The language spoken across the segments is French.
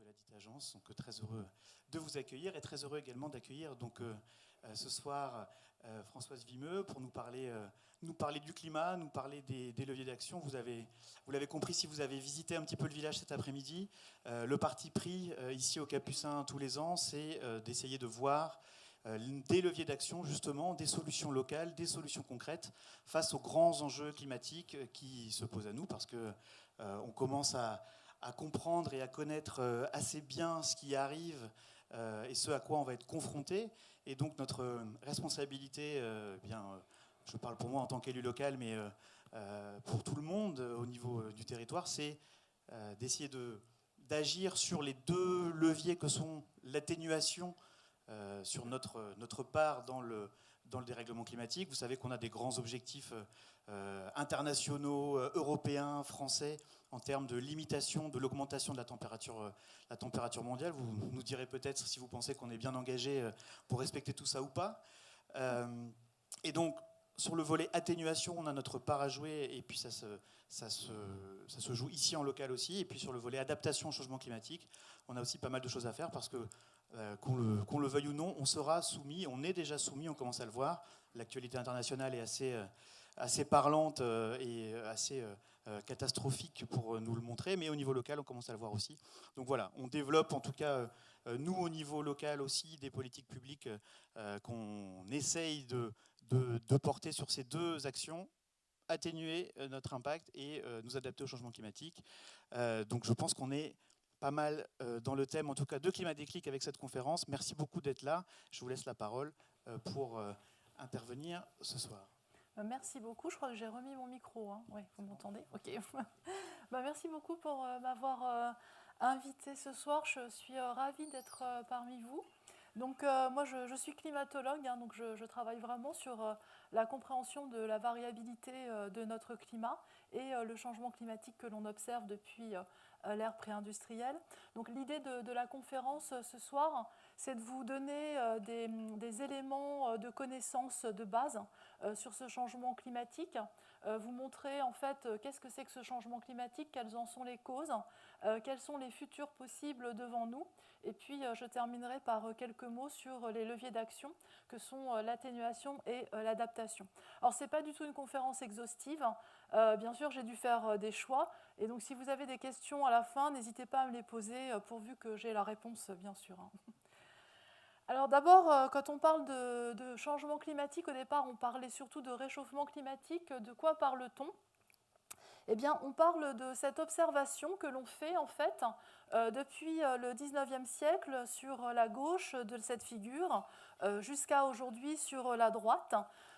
ladite agence. Donc très heureux de vous accueillir et très heureux également d'accueillir donc ce soir Françoise Vimeux pour nous parler du climat, nous parler des leviers d'action. Vous l'avez compris si vous avez visité un petit peu le village cet après-midi. Le parti pris ici au Capucin tous les ans, c'est d'essayer de voir des leviers d'action, justement, des solutions locales, des solutions concrètes face aux grands enjeux climatiques qui se posent à nous, parce qu'on commence à comprendre et à connaître assez bien ce qui arrive et ce à quoi on va être confronté. Et donc notre responsabilité, je parle pour moi en tant qu'élu local, mais pour tout le monde au niveau du territoire, c'est d'essayer d'agir sur les deux leviers que sont l'atténuation sur notre part dans le dérèglement climatique. Vous savez qu'on a des grands objectifs internationaux, européens, français, en termes de limitation de l'augmentation de la température mondiale. Vous nous direz peut-être si vous pensez qu'on est bien engagé pour respecter tout ça ou pas. Et donc, sur le volet atténuation, on a notre part à jouer, et puis ça se joue ici en local aussi. Et puis sur le volet adaptation au changement climatique, on a aussi pas mal de choses à faire, parce que qu'on le veuille ou non, on sera soumis, on est déjà soumis, on commence à le voir. L'actualité internationale est assez parlante et assez catastrophique pour nous le montrer, mais au niveau local, on commence à le voir aussi. Donc voilà, on développe en tout cas, nous au niveau local aussi, des politiques publiques qu'on essaye de porter sur ces deux actions, atténuer notre impact et nous adapter au changement climatique. Donc je pense qu'on est pas mal dans le thème, en tout cas, de Climat Déclic avec cette conférence. Merci beaucoup d'être là. Je vous laisse la parole pour intervenir ce soir. Merci beaucoup. Je crois que j'ai remis mon micro. Hein. Oui, vous m'entendez ? Ok. Merci beaucoup pour m'avoir invité ce soir. Je suis ravie d'être parmi vous. Donc, moi, je suis climatologue, hein, donc je travaille vraiment sur la compréhension de la variabilité de notre climat et le changement climatique que l'on observe depuis l'ère pré-industrielle. Donc, l'idée de la conférence ce soir, c'est de vous donner des éléments de connaissance de base sur ce changement climatique, vous montrer en fait qu'est-ce que c'est que ce changement climatique, quelles en sont les causes, quels sont les futurs possibles devant nous, et puis je terminerai par quelques mots sur les leviers d'action que sont l'atténuation et l'adaptation. Alors ce n'est pas du tout une conférence exhaustive, bien sûr j'ai dû faire des choix, et donc si vous avez des questions à la fin, n'hésitez pas à me les poser pourvu que j'ai la réponse bien sûr. Alors d'abord, quand on parle de changement climatique, au départ on parlait surtout de réchauffement climatique. De quoi parle-t-on ? Eh bien, on parle de cette observation que l'on fait en fait depuis le 19e siècle sur la gauche de cette figure jusqu'à aujourd'hui sur la droite.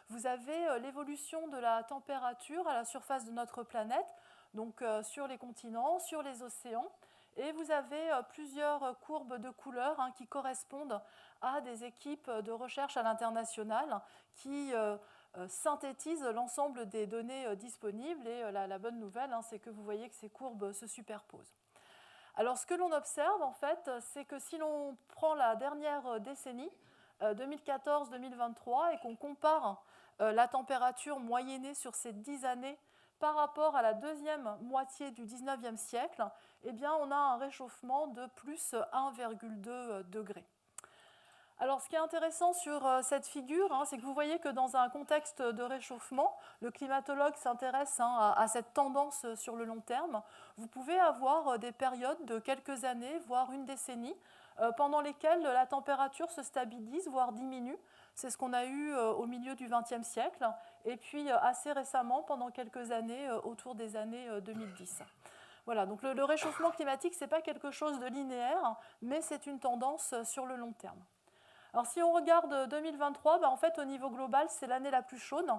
Vous avez l'évolution de la température à la surface de notre planète, donc sur les continents, sur les océans. Et vous avez plusieurs courbes de couleurs qui correspondent à des équipes de recherche à l'international qui synthétisent l'ensemble des données disponibles. Et la bonne nouvelle, c'est que vous voyez que ces courbes se superposent. Alors ce que l'on observe, en fait, c'est que si l'on prend la dernière décennie, 2014-2023, et qu'on compare la température moyennée sur ces 10 années par rapport à la deuxième moitié du 19e siècle, eh bien, on a un réchauffement de plus 1,2 degré. Alors, ce qui est intéressant sur cette figure, c'est que vous voyez que dans un contexte de réchauffement, le climatologue s'intéresse à cette tendance sur le long terme. Vous pouvez avoir des périodes de quelques années, voire une décennie, pendant lesquelles la température se stabilise, voire diminue. C'est ce qu'on a eu au milieu du XXe siècle, et puis assez récemment, pendant quelques années, autour des années 2010. Voilà, donc le réchauffement climatique, ce n'est pas quelque chose de linéaire, mais c'est une tendance sur le long terme. Alors si on regarde 2023, en fait au niveau global, c'est l'année la plus chaude.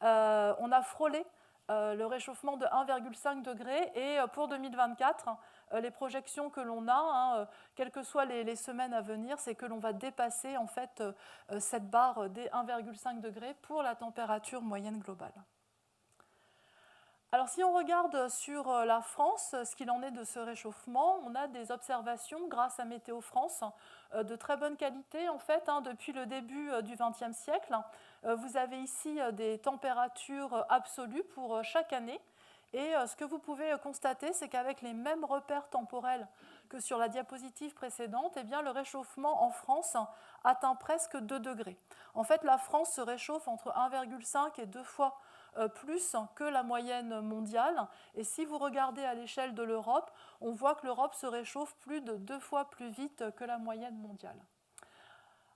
On a frôlé le réchauffement de 1,5 degré et pour 2024, les projections que l'on a, quelles que soient les semaines à venir, c'est que l'on va dépasser en fait cette barre des 1,5 degrés pour la température moyenne globale. Alors si on regarde sur la France, ce qu'il en est de ce réchauffement, on a des observations grâce à Météo France de très bonne qualité en fait, depuis le début du XXe siècle. Vous avez ici des températures absolues pour chaque année. Et ce que vous pouvez constater, c'est qu'avec les mêmes repères temporels que sur la diapositive précédente, eh bien, le réchauffement en France atteint presque 2 degrés. En fait, la France se réchauffe entre 1,5 et 2 fois plus que la moyenne mondiale. Et si vous regardez à l'échelle de l'Europe, on voit que l'Europe se réchauffe plus de 2 fois plus vite que la moyenne mondiale.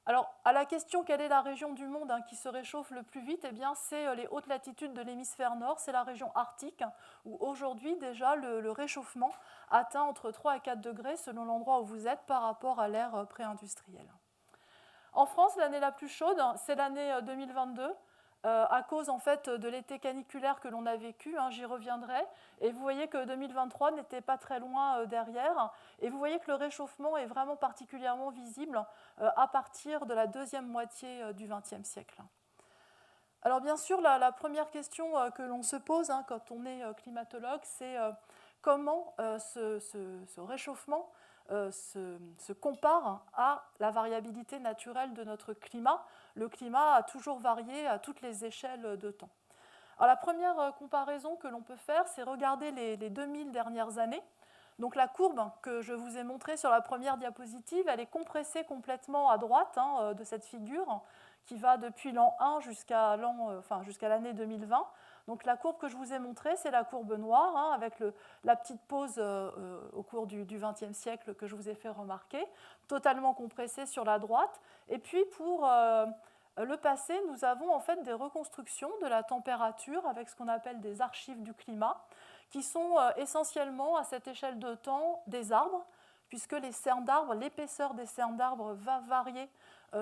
Alors, à la question quelle est la région du monde qui se réchauffe le plus vite, eh bien, c'est les hautes latitudes de l'hémisphère nord, c'est la région arctique, où aujourd'hui déjà le réchauffement atteint entre 3 et 4 degrés selon l'endroit où vous êtes par rapport à l'ère préindustrielle. En France, l'année la plus chaude, c'est l'année 2022, à cause en fait de l'été caniculaire que l'on a vécu, j'y reviendrai, et vous voyez que 2023 n'était pas très loin derrière, et vous voyez que le réchauffement est vraiment particulièrement visible à partir de la deuxième moitié du XXe siècle. Alors bien sûr, la première question que l'on se pose quand on est climatologue, c'est comment ce réchauffement se compare à la variabilité naturelle de notre climat. Le climat a toujours varié à toutes les échelles de temps. Alors, la première comparaison que l'on peut faire, c'est regarder les 2000 dernières années. Donc la courbe que je vous ai montrée sur la première diapositive, elle est compressée complètement à droite de cette figure, qui va depuis l'an 1 jusqu'à l'année 2020. Donc la courbe que je vous ai montrée, c'est la courbe noire, avec la petite pause au cours du XXe siècle que je vous ai fait remarquer, totalement compressée sur la droite. Et puis pour le passé, nous avons en fait des reconstructions de la température avec ce qu'on appelle des archives du climat, qui sont essentiellement à cette échelle de temps des arbres, puisque les cernes d'arbres, l'épaisseur des cernes d'arbres va varier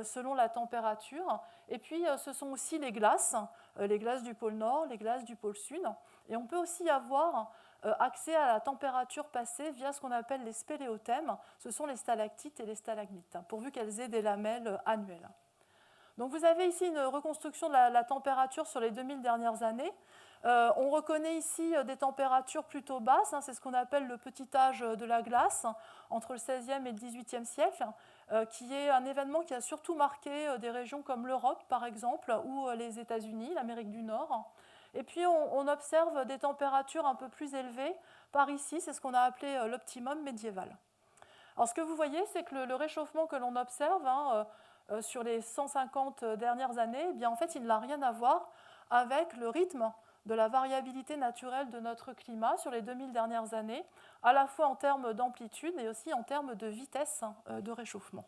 selon la température. Et puis, ce sont aussi les glaces du pôle Nord, les glaces du pôle Sud. Et on peut aussi avoir accès à la température passée via ce qu'on appelle les spéléothèmes. Ce sont les stalactites et les stalagmites, pourvu qu'elles aient des lamelles annuelles. Donc, vous avez ici une reconstruction de la température sur les 2000 dernières années. On reconnaît ici des températures plutôt basses, c'est ce qu'on appelle le petit âge de la glace, entre le XVIe et le XVIIIe siècle, qui est un événement qui a surtout marqué des régions comme l'Europe, par exemple, ou les États-Unis, l'Amérique du Nord. Et puis on observe des températures un peu plus élevées par ici, c'est ce qu'on a appelé l'optimum médiéval. Alors ce que vous voyez, c'est que le réchauffement que l'on observe sur les 150 dernières années, eh bien, en fait, il n'a rien à voir avec le rythme de la variabilité naturelle de notre climat sur les 2000 dernières années, à la fois en termes d'amplitude et aussi en termes de vitesse de réchauffement.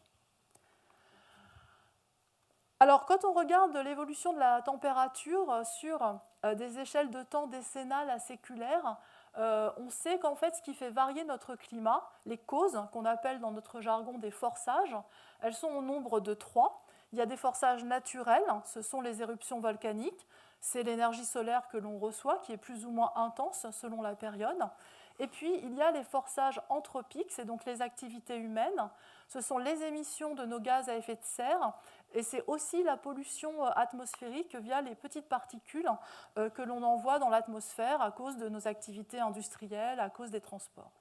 Alors, quand on regarde l'évolution de la température sur des échelles de temps décennales à séculaires, on sait qu'en fait, ce qui fait varier notre climat, les causes qu'on appelle dans notre jargon des forçages, elles sont au nombre de 3. Il y a des forçages naturels, ce sont les éruptions volcaniques, c'est l'énergie solaire que l'on reçoit, qui est plus ou moins intense selon la période. Et puis, il y a les forçages anthropiques, c'est donc les activités humaines. Ce sont les émissions de nos gaz à effet de serre, et c'est aussi la pollution atmosphérique via les petites particules que l'on envoie dans l'atmosphère à cause de nos activités industrielles, à cause des transports.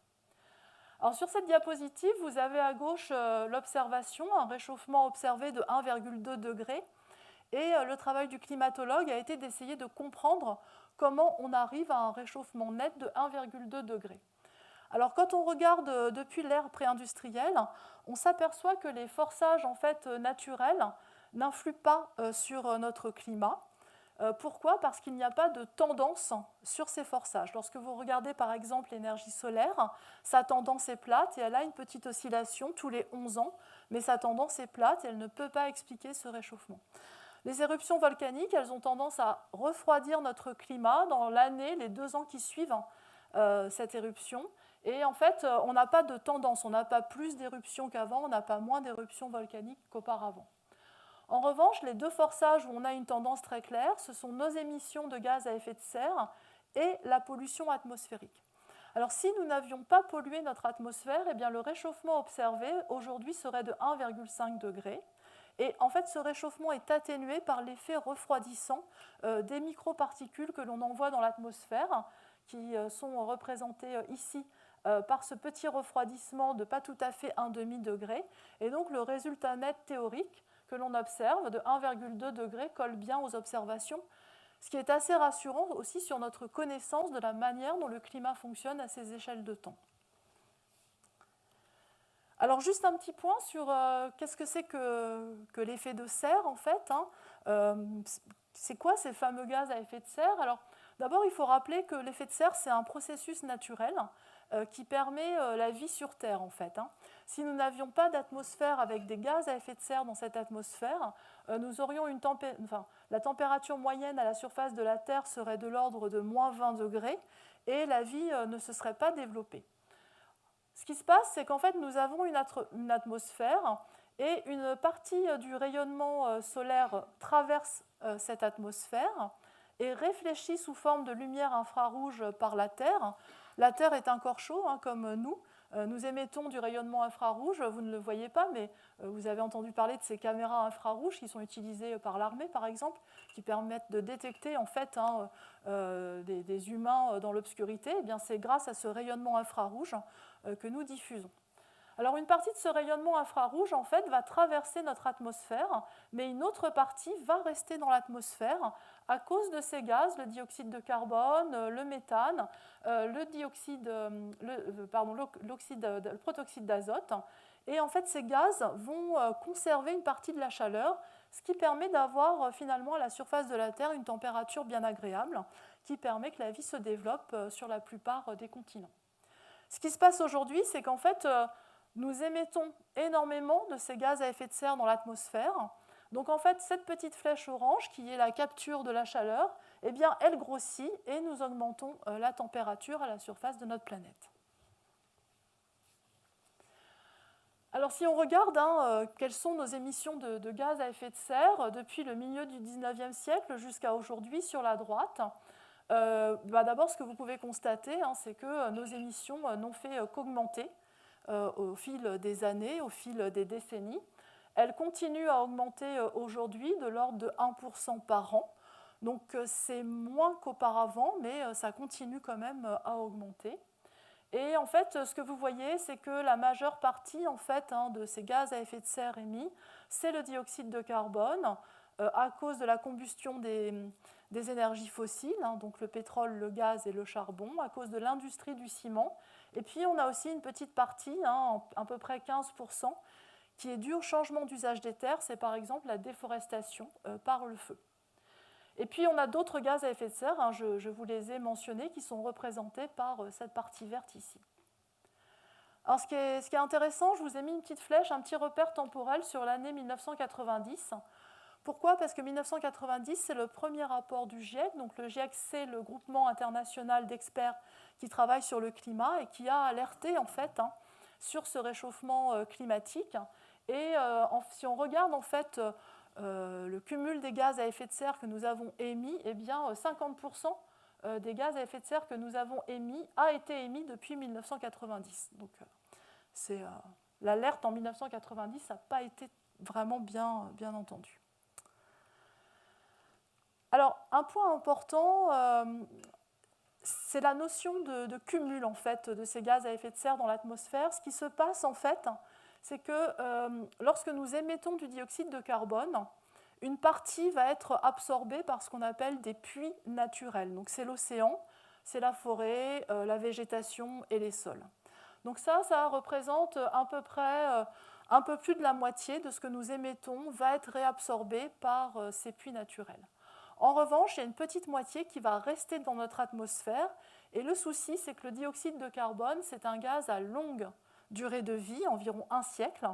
Alors, sur cette diapositive, vous avez à gauche l'observation, un réchauffement observé de 1,2 degré. Et le travail du climatologue a été d'essayer de comprendre comment on arrive à un réchauffement net de 1,2 degré. Alors, quand on regarde depuis l'ère préindustrielle, on s'aperçoit que les forçages en fait, naturels n'influent pas sur notre climat. Pourquoi ? Parce qu'il n'y a pas de tendance sur ces forçages. Lorsque vous regardez par exemple l'énergie solaire, sa tendance est plate et elle a une petite oscillation tous les 11 ans, mais sa tendance est plate et elle ne peut pas expliquer ce réchauffement. Les éruptions volcaniques, elles ont tendance à refroidir notre climat dans l'année, les 2 ans qui suivent cette éruption. Et en fait, on n'a pas de tendance, on n'a pas plus d'éruptions qu'avant, on n'a pas moins d'éruptions volcaniques qu'auparavant. En revanche, les 2 forçages où on a une tendance très claire, ce sont nos émissions de gaz à effet de serre et la pollution atmosphérique. Alors, si nous n'avions pas pollué notre atmosphère, eh bien, le réchauffement observé aujourd'hui serait de 1,5 degré. Et en fait, ce réchauffement est atténué par l'effet refroidissant des microparticules que l'on envoie dans l'atmosphère, qui sont représentées ici par ce petit refroidissement de pas tout à fait 1,5 degré. Et donc, le résultat net théorique que l'on observe de 1,2 degré colle bien aux observations, ce qui est assez rassurant aussi sur notre connaissance de la manière dont le climat fonctionne à ces échelles de temps. Alors juste un petit point sur qu'est-ce que c'est que l'effet de serre en fait. C'est quoi ces fameux gaz à effet de serre? Alors d'abord il faut rappeler que l'effet de serre c'est un processus naturel qui permet la vie sur Terre en fait. Si nous n'avions pas d'atmosphère avec des gaz à effet de serre dans cette atmosphère, nous aurions la température moyenne à la surface de la Terre serait de l'ordre de moins 20 degrés et la vie ne se serait pas développée. Ce qui se passe, c'est qu'en fait, nous avons une atmosphère et une partie du rayonnement solaire traverse cette atmosphère et réfléchit sous forme de lumière infrarouge par la Terre. La Terre est un corps chaud, comme nous. Nous émettons du rayonnement infrarouge, vous ne le voyez pas, mais vous avez entendu parler de ces caméras infrarouges qui sont utilisées par l'armée, par exemple, qui permettent de détecter en fait des humains dans l'obscurité. Eh bien, c'est grâce à ce rayonnement infrarouge que nous diffusons. Alors une partie de ce rayonnement infrarouge en fait, va traverser notre atmosphère, mais une autre partie va rester dans l'atmosphère à cause de ces gaz, le dioxyde de carbone, le méthane, le protoxyde d'azote. Et en fait, ces gaz vont conserver une partie de la chaleur, ce qui permet d'avoir finalement à la surface de la Terre une température bien agréable, qui permet que la vie se développe sur la plupart des continents. Ce qui se passe aujourd'hui, c'est qu'en fait, nous émettons énormément de ces gaz à effet de serre dans l'atmosphère. Donc en fait, cette petite flèche orange, qui est la capture de la chaleur, eh bien, elle grossit et nous augmentons la température à la surface de notre planète. Alors si on regarde quelles sont nos émissions de gaz à effet de serre depuis le milieu du 19e siècle jusqu'à aujourd'hui sur la droite, d'abord, ce que vous pouvez constater, c'est que nos émissions n'ont fait qu'augmenter au fil des années, au fil des décennies. Elles continuent à augmenter aujourd'hui de l'ordre de 1% par an. Donc c'est moins qu'auparavant, mais ça continue quand même à augmenter. Et en fait, ce que vous voyez, c'est que la majeure partie en fait, de ces gaz à effet de serre émis, c'est le dioxyde de carbone à cause de la combustion des énergies fossiles, donc le pétrole, le gaz et le charbon, à cause de l'industrie du ciment. Et puis on a aussi une petite partie, à peu près 15%, qui est due au changement d'usage des terres, c'est par exemple la déforestation par le feu. Et puis on a d'autres gaz à effet de serre, je vous les ai mentionnés, qui sont représentés par cette partie verte ici. Alors ce qui est intéressant, je vous ai mis une petite flèche, un petit repère temporel sur l'année 1990. Pourquoi? Parce que 1990, c'est le premier rapport du GIEC. Donc le GIEC, c'est le groupement international d'experts qui travaille sur le climat et qui a alerté en fait sur ce réchauffement climatique. Et si on regarde en fait le cumul des gaz à effet de serre que nous avons émis, eh bien 50% des gaz à effet de serre que nous avons émis a été émis depuis 1990. Donc l'alerte en 1990 n'a pas été vraiment bien entendue. Alors, un point important, c'est la notion de cumul en fait, de ces gaz à effet de serre dans l'atmosphère. Ce qui se passe, en fait, c'est que lorsque nous émettons du dioxyde de carbone, une partie va être absorbée par ce qu'on appelle des puits naturels. Donc, c'est l'océan, c'est la forêt, la végétation et les sols. Donc ça représente à peu près un peu plus de la moitié de ce que nous émettons va être réabsorbé par ces puits naturels. En revanche, il y a une petite moitié qui va rester dans notre atmosphère. Et le souci, c'est que le dioxyde de carbone, c'est un gaz à longue durée de vie, environ 1 siècle.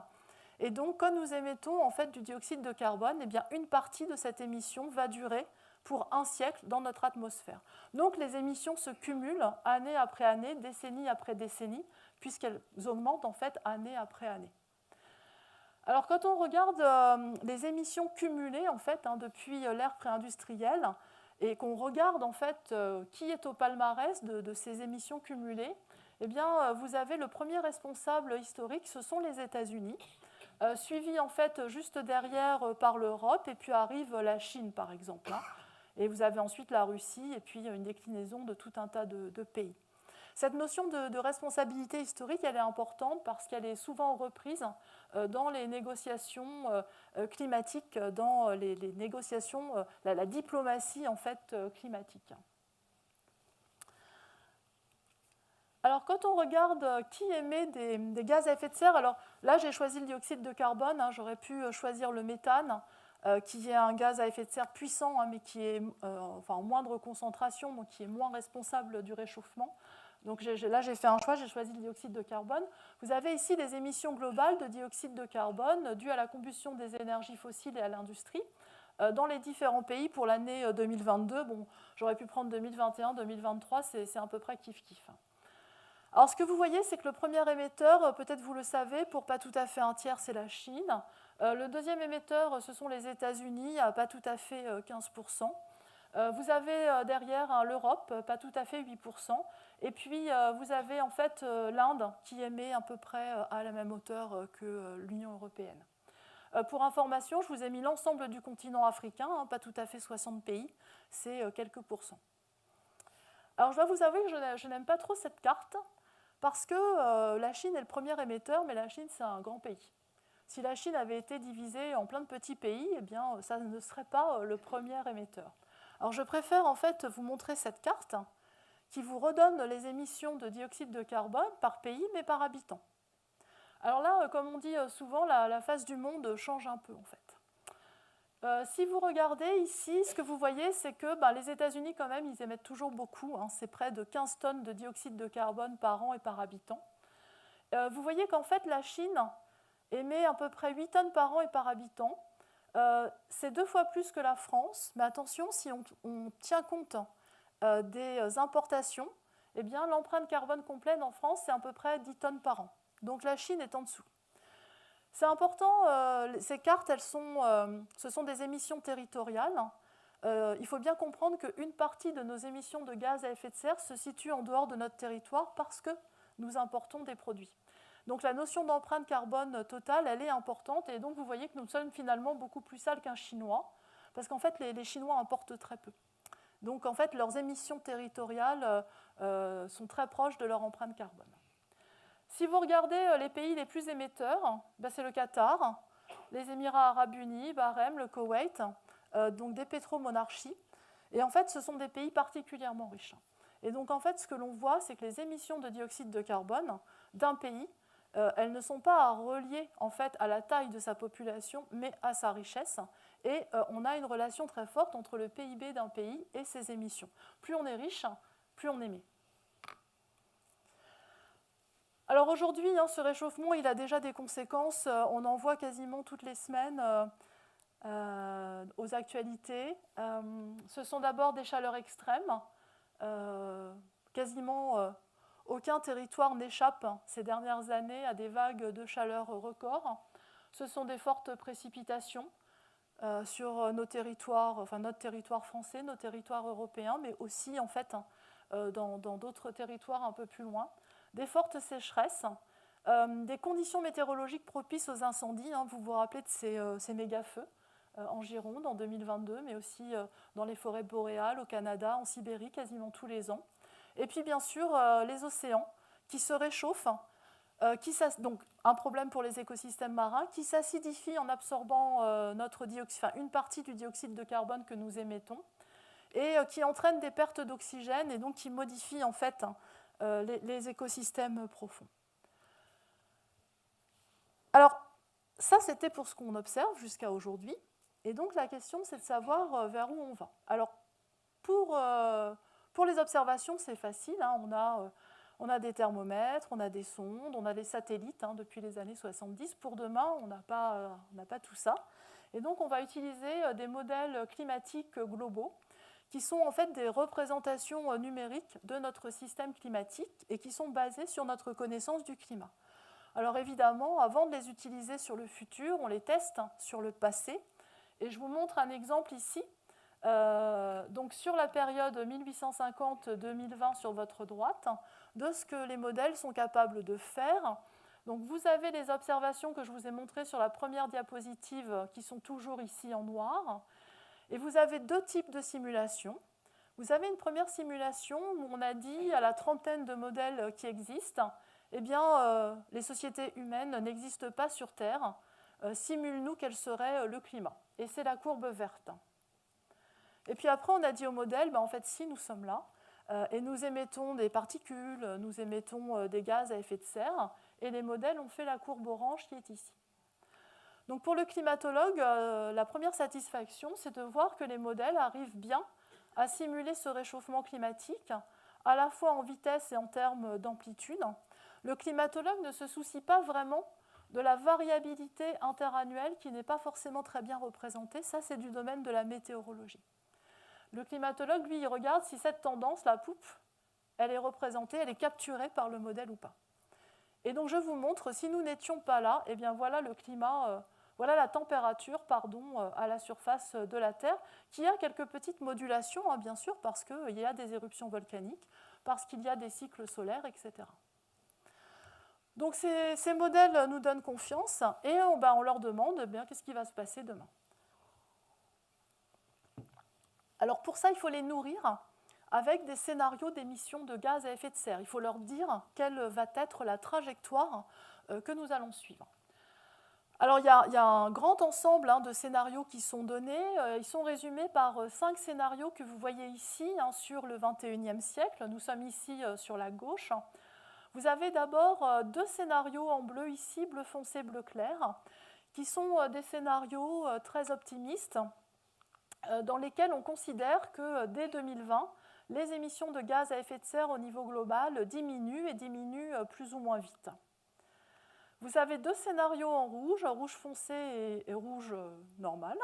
Et donc, quand nous émettons en fait, du dioxyde de carbone, eh bien, une partie de cette émission va durer pour 1 siècle dans notre atmosphère. Donc, les émissions se cumulent année après année, décennie après décennie, puisqu'elles augmentent en fait, année après année. Alors, quand on regarde les émissions cumulées en fait, depuis l'ère pré-industrielle et qu'on regarde en fait, qui est au palmarès de ces émissions cumulées, eh bien, vous avez le premier responsable historique, ce sont les États-Unis, suivi en fait, juste derrière par l'Europe, et puis arrive la Chine par exemple. Et vous avez ensuite la Russie et puis une déclinaison de tout un tas de pays. Cette notion de responsabilité historique, elle est importante parce qu'elle est souvent reprise dans les négociations climatiques, dans les négociations, la diplomatie en fait, climatique. Alors, quand on regarde qui émet des gaz à effet de serre, alors là, j'ai choisi le dioxyde de carbone, hein, j'aurais pu choisir le méthane, qui est un gaz à effet de serre puissant, hein, mais qui est en moindre concentration, donc qui est moins responsable du réchauffement. Donc là, j'ai fait un choix, j'ai choisi le dioxyde de carbone. Vous avez ici des émissions globales de dioxyde de carbone dues à la combustion des énergies fossiles et à l'industrie dans les différents pays pour l'année 2022. Bon, j'aurais pu prendre 2021, 2023, c'est à peu près kiff-kiff. Alors, ce que vous voyez, c'est que le premier émetteur, peut-être vous le savez, pour pas tout à fait un tiers, c'est la Chine. Le deuxième émetteur, ce sont les États-Unis, à pas tout à fait 15%. Vous avez derrière l'Europe, pas tout à fait 8%. Et puis, vous avez en fait l'Inde qui émet à peu près à la même hauteur que l'Union européenne. Pour information, je vous ai mis l'ensemble du continent africain, hein, pas tout à fait 60 pays, c'est quelques pourcents. Alors, je dois vous avouer que je n'aime pas trop cette carte, parce que la Chine est le premier émetteur, mais la Chine, c'est un grand pays. Si la Chine avait été divisée en plein de petits pays, eh bien, ça ne serait pas le premier émetteur. Alors, je préfère en fait vous montrer cette carte qui vous redonne les émissions de dioxyde de carbone par pays, mais par habitant. Alors là, comme on dit souvent, la face du monde change un peu en fait. Si vous regardez ici, ce que vous voyez, c'est que les États-Unis, quand même, ils émettent toujours beaucoup. Hein, c'est près de 15 tonnes de dioxyde de carbone par an et par habitant. Vous voyez qu'en fait, la Chine émet à peu près 8 tonnes par an et par habitant. C'est 2 fois plus que la France. Mais attention, si on tient compte des importations, eh bien, l'empreinte carbone complète en France, c'est à peu près 10 tonnes par an. Donc la Chine est en dessous. C'est important, ces cartes, ce sont des émissions territoriales. Il faut bien comprendre qu'une partie de nos émissions de gaz à effet de serre se situe en dehors de notre territoire parce que nous importons des produits. Donc la notion d'empreinte carbone totale, elle est importante, et donc vous voyez que nous sommes finalement beaucoup plus sales qu'un Chinois, parce qu'en fait les Chinois importent très peu. Donc en fait leurs émissions territoriales sont très proches de leur empreinte carbone. Si vous regardez les pays les plus émetteurs, c'est le Qatar, les Émirats arabes unis, Bahreïn, le Koweït, donc des pétromonarchies. Et en fait, ce sont des pays particulièrement riches. Et donc en fait, ce que l'on voit, c'est que les émissions de dioxyde de carbone d'un pays, elles ne sont pas à relier en fait à la taille de sa population, mais à sa richesse. Et on a une relation très forte entre le PIB d'un pays et ses émissions. Plus on est riche, plus on émet. Alors aujourd'hui, ce réchauffement, il a déjà des conséquences. On en voit quasiment toutes les semaines aux actualités. Ce sont d'abord des chaleurs extrêmes. Quasiment aucun territoire n'échappe ces dernières années à des vagues de chaleur records. Ce sont des fortes précipitations sur nos territoires, enfin notre territoire français, nos territoires européens, mais aussi en fait dans d'autres territoires un peu plus loin. Des fortes sécheresses, des conditions météorologiques propices aux incendies. Vous vous rappelez de ces méga-feux en Gironde en 2022, mais aussi dans les forêts boréales au Canada, en Sibérie, quasiment tous les ans. Et puis bien sûr, les océans qui se réchauffent, donc un problème pour les écosystèmes marins, qui s'acidifient en absorbant une partie du dioxyde de carbone que nous émettons, et qui entraînent des pertes d'oxygène et donc qui modifient en fait les écosystèmes profonds. Alors, ça, c'était pour ce qu'on observe jusqu'à aujourd'hui. Et donc, la question, c'est de savoir vers où on va. Alors, pour les observations, c'est facile. On a des thermomètres, on a des sondes, on a des satellites depuis les années 70. Pour demain, on n'a pas tout ça. Et donc, on va utiliser des modèles climatiques globaux qui sont en fait des représentations numériques de notre système climatique et qui sont basées sur notre connaissance du climat. Alors évidemment, avant de les utiliser sur le futur, on les teste sur le passé. Et je vous montre un exemple ici. Donc sur la période 1850-2020 sur votre droite, de ce que les modèles sont capables de faire. Donc vous avez les observations que je vous ai montrées sur la première diapositive qui sont toujours ici en noir. Et vous avez 2 types de simulations. Vous avez une première simulation où on a dit à la trentaine de modèles qui existent, eh bien, les sociétés humaines n'existent pas sur Terre. Simule-nous quel serait le climat. Et c'est la courbe verte. Et puis après, on a dit au modèle, en fait, si nous sommes là, et nous émettons des particules, nous émettons des gaz à effet de serre, et les modèles ont fait la courbe orange qui est ici. Donc pour le climatologue, la première satisfaction, c'est de voir que les modèles arrivent bien à simuler ce réchauffement climatique, à la fois en vitesse et en termes d'amplitude. Le climatologue ne se soucie pas vraiment de la variabilité interannuelle qui n'est pas forcément très bien représentée. Ça, c'est du domaine de la météorologie. Le climatologue, lui, il regarde si cette tendance, la poupe, elle est représentée, elle est capturée par le modèle ou pas. Et donc, je vous montre, si nous n'étions pas là, eh bien voilà le climat, voilà la température, à la surface de la Terre, qui a quelques petites modulations, hein, bien sûr, parce qu'il y a des éruptions volcaniques, parce qu'il y a des cycles solaires, etc. Donc ces modèles nous donnent confiance et on leur demande qu'est-ce qui va se passer demain. Alors pour ça, il faut les nourrir avec des scénarios d'émissions de gaz à effet de serre. Il faut leur dire quelle va être la trajectoire que nous allons suivre. Alors il y a un grand ensemble de scénarios qui sont donnés. Ils sont résumés par 5 scénarios que vous voyez ici sur le XXIe siècle. Nous sommes ici sur la gauche. Vous avez d'abord 2 scénarios en bleu ici, bleu foncé, bleu clair, qui sont des scénarios très optimistes, dans lesquels on considère que dès 2020, les émissions de gaz à effet de serre au niveau global diminuent et diminuent plus ou moins vite. Vous avez 2 scénarios en rouge, rouge foncé et rouge normal,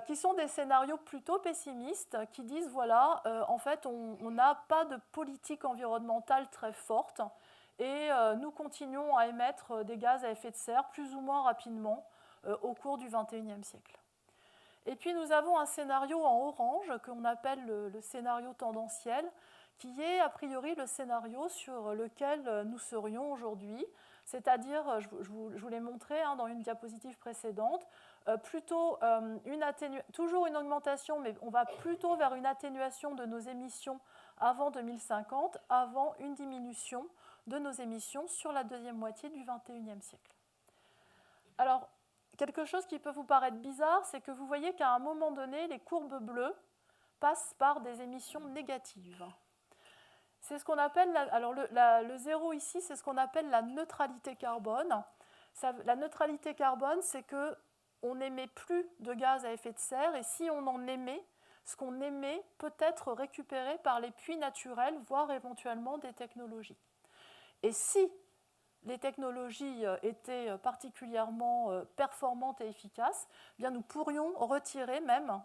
qui sont des scénarios plutôt pessimistes, qui disent, voilà, en fait, on n'a pas de politique environnementale très forte, et nous continuons à émettre des gaz à effet de serre plus ou moins rapidement au cours du XXIe siècle. Et puis nous avons un scénario en orange, qu'on appelle le scénario tendanciel, qui est a priori le scénario sur lequel nous serions aujourd'hui, c'est-à-dire, je vous l'ai montré dans une diapositive précédente, plutôt toujours une augmentation, mais on va plutôt vers une atténuation de nos émissions avant 2050, avant une diminution de nos émissions sur la deuxième moitié du XXIe siècle. Alors, quelque chose qui peut vous paraître bizarre, c'est que vous voyez qu'à un moment donné, les courbes bleues passent par des émissions négatives. C'est ce qu'on appelle, alors le zéro ici, c'est ce qu'on appelle la neutralité carbone. La neutralité carbone, c'est qu'on n'émet plus de gaz à effet de serre, et si on en émet, ce qu'on émet peut être récupéré par les puits naturels, voire éventuellement des technologies. Et si les technologies étaient particulièrement performantes et efficaces, eh bien nous pourrions retirer même